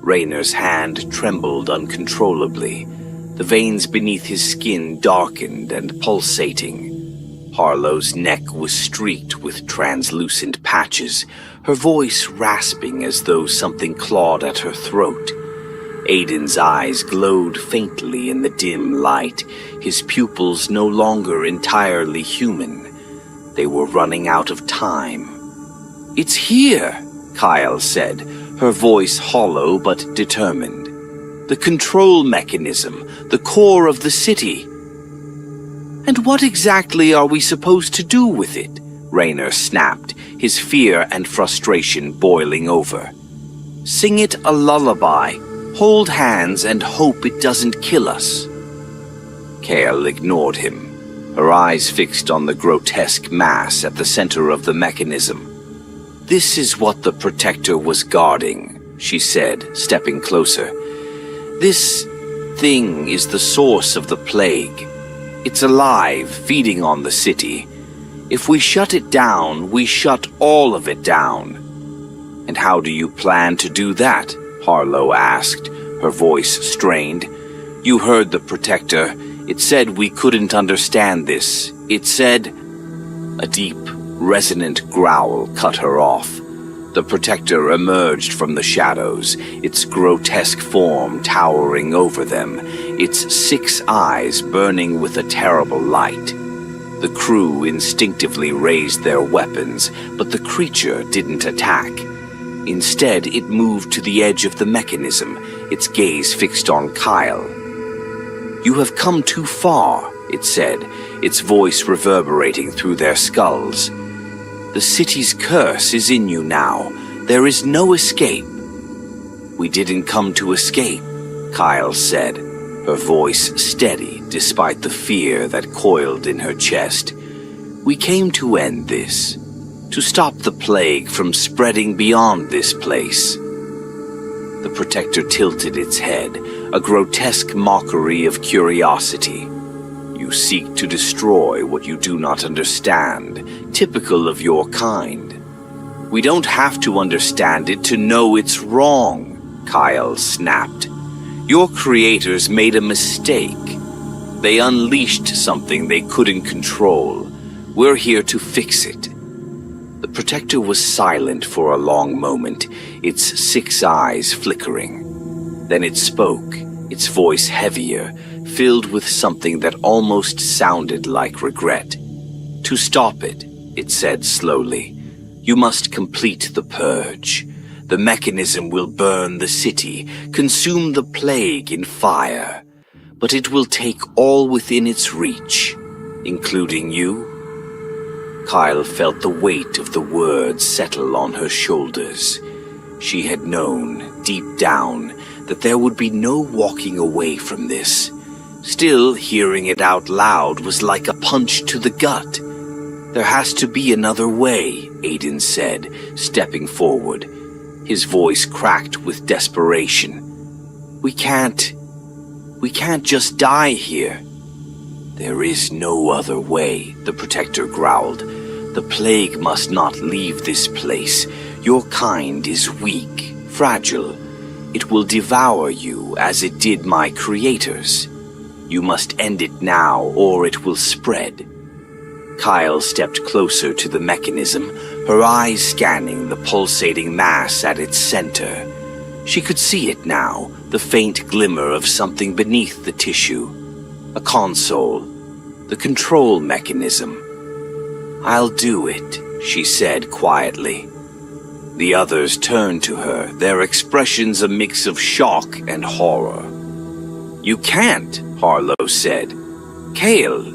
Raynor's hand trembled uncontrollably. The veins beneath his skin darkened and pulsating. Harlow's neck was streaked with translucent patches, her voice rasping as though something clawed at her throat. Aiden's eyes glowed faintly in the dim light, his pupils no longer entirely human. They were running out of time. "It's here," Kyle said, her voice hollow but determined. "The control mechanism, the core of the city." "And what exactly are we supposed to do with it?" Raynor snapped, his fear and frustration boiling over. "Sing it a lullaby, hold hands and hope it doesn't kill us." Kale ignored him, her eyes fixed on the grotesque mass at the center of the mechanism. "This is what the Protector was guarding," she said, stepping closer. "This thing is the source of the plague. It's alive, feeding on the city. If we shut it down, we shut all of it down." "And how do you plan to do that?" Harlow asked, her voice strained. "You heard the Protector. It said we couldn't understand this. It said—" A deep, resonant growl cut her off. The Protector emerged from the shadows, its grotesque form towering over them, its 6 eyes burning with a terrible light. The crew instinctively raised their weapons, but the creature didn't attack. Instead, it moved to the edge of the mechanism, its gaze fixed on Kyle. "You have come too far," it said, its voice reverberating through their skulls. "The city's curse is in you now. There is no escape." "We didn't come to escape," Kyle said, her voice steady despite the fear that coiled in her chest. "We came to end this, to stop the plague from spreading beyond this place." The Protector tilted its head, a grotesque mockery of curiosity. "You seek to destroy what you do not understand," typical of your kind. We don't have to understand it to know it's wrong, Kyle snapped. Your creators made a mistake. They unleashed something they couldn't control. We're here to fix it. The Protector was silent for a long moment, its 6 eyes flickering. Then it spoke, its voice heavier, filled with something that almost sounded like regret. To stop it, it said slowly, you must complete the purge. The mechanism will burn the city, consume the plague in fire. But it will take all within its reach, including you. Kyle felt the weight of the words settle on her shoulders. She had known, deep down, that there would be no walking away from this. Still, hearing it out loud was like a punch to the gut. There has to be another way, Aiden said, stepping forward. His voice cracked with desperation. We can't just die here. There is no other way, the Protector growled. The plague must not leave this place. Your kind is weak, fragile. It will devour you as it did my creators. You must end it now, or it will spread. Kyle stepped closer to the mechanism, her eyes scanning the pulsating mass at its center. She could see it now, the faint glimmer of something beneath the tissue. A console. The control mechanism. I'll do it, she said quietly. The others turned to her, their expressions a mix of shock and horror. You can't, Harlow said. Kale,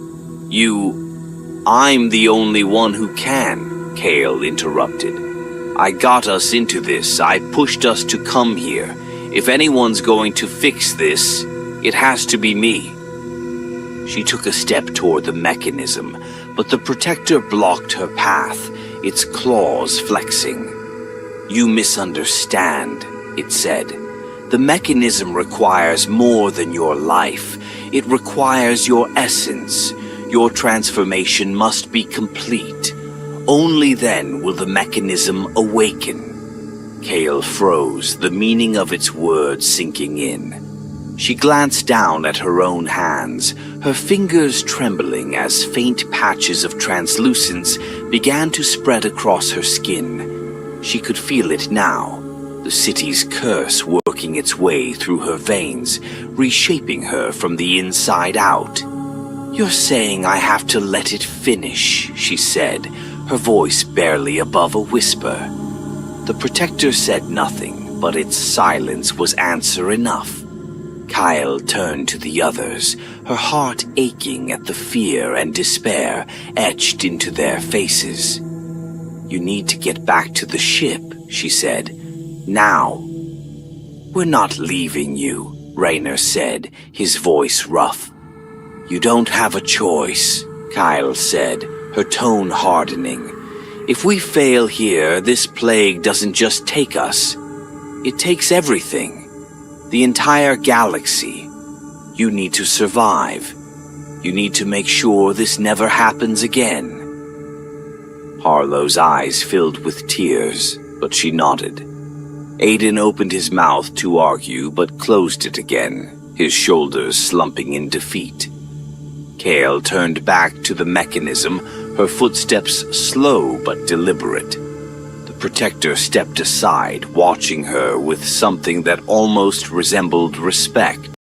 I'm the only one who can, Kale interrupted. I got us into this. I pushed us to come here. If anyone's going to fix this, it has to be me. She took a step toward the mechanism, but the Protector blocked her path, its claws flexing. You misunderstand, it said. The mechanism requires more than your life. It requires your essence. Your transformation must be complete. Only then will the mechanism awaken. Kale froze, the meaning of its words sinking in. She glanced down at her own hands, her fingers trembling as faint patches of translucence began to spread across her skin. She could feel it now, the city's curse working its way through her veins, reshaping her from the inside out. You're saying I have to let it finish, she said, her voice barely above a whisper. The Protector said nothing, but its silence was answer enough. Kyle turned to the others, her heart aching at the fear and despair etched into their faces. You need to get back to the ship, she said. Now. We're not leaving you, Raynor said, his voice rough. You don't have a choice, Kyle said, her tone hardening. If we fail here, this plague doesn't just take us. It takes everything. The entire galaxy. You need to survive. You need to make sure this never happens again. Harlow's eyes filled with tears, but she nodded. Aiden opened his mouth to argue, but closed it again, his shoulders slumping in defeat. Kale turned back to the mechanism, her footsteps slow but deliberate. The Protector stepped aside, watching her with something that almost resembled respect.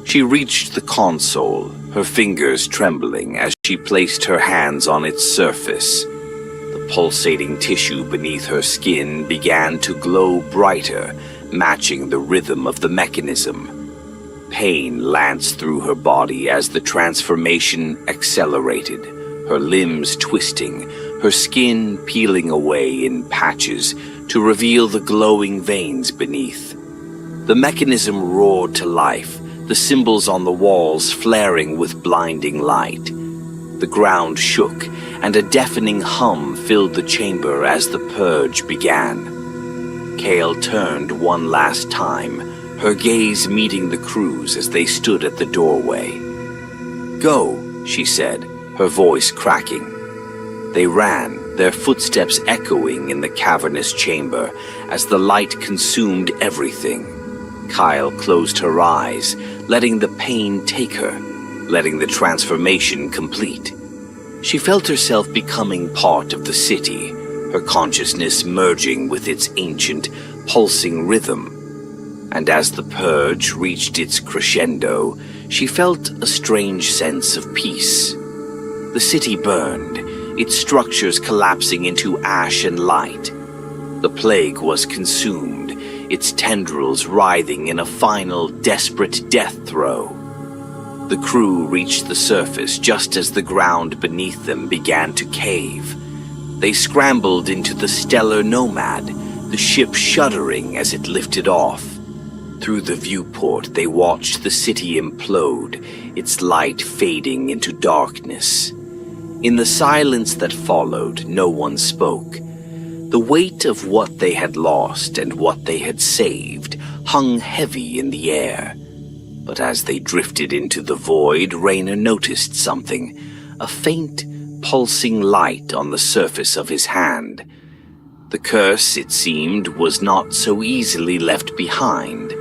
She reached the console, her fingers trembling as she placed her hands on its surface. The pulsating tissue beneath her skin began to glow brighter, matching the rhythm of the mechanism. Pain lanced through her body as the transformation accelerated, her limbs twisting, her skin peeling away in patches to reveal the glowing veins beneath. The mechanism roared to life, the symbols on the walls flaring with blinding light. The ground shook, and a deafening hum filled the chamber as the purge began. Kale turned one last time, her gaze meeting the crews as they stood at the doorway. Go, she said, her voice cracking. They ran, their footsteps echoing in the cavernous chamber as the light consumed everything. Kyle closed her eyes, letting the pain take her, letting the transformation complete. She felt herself becoming part of the city, her consciousness merging with its ancient, pulsing rhythm. And as the purge reached its crescendo, she felt a strange sense of peace. The city burned, its structures collapsing into ash and light. The plague was consumed, its tendrils writhing in a final, desperate death throe. The crew reached the surface just as the ground beneath them began to cave. They scrambled into the stellar nomad, the ship shuddering as it lifted off. Through the viewport, they watched the city implode, its light fading into darkness. In the silence that followed, no one spoke. The weight of what they had lost and what they had saved hung heavy in the air. But as they drifted into the void, Rayner noticed something, a faint, pulsing light on the surface of his hand. The curse, it seemed, was not so easily left behind.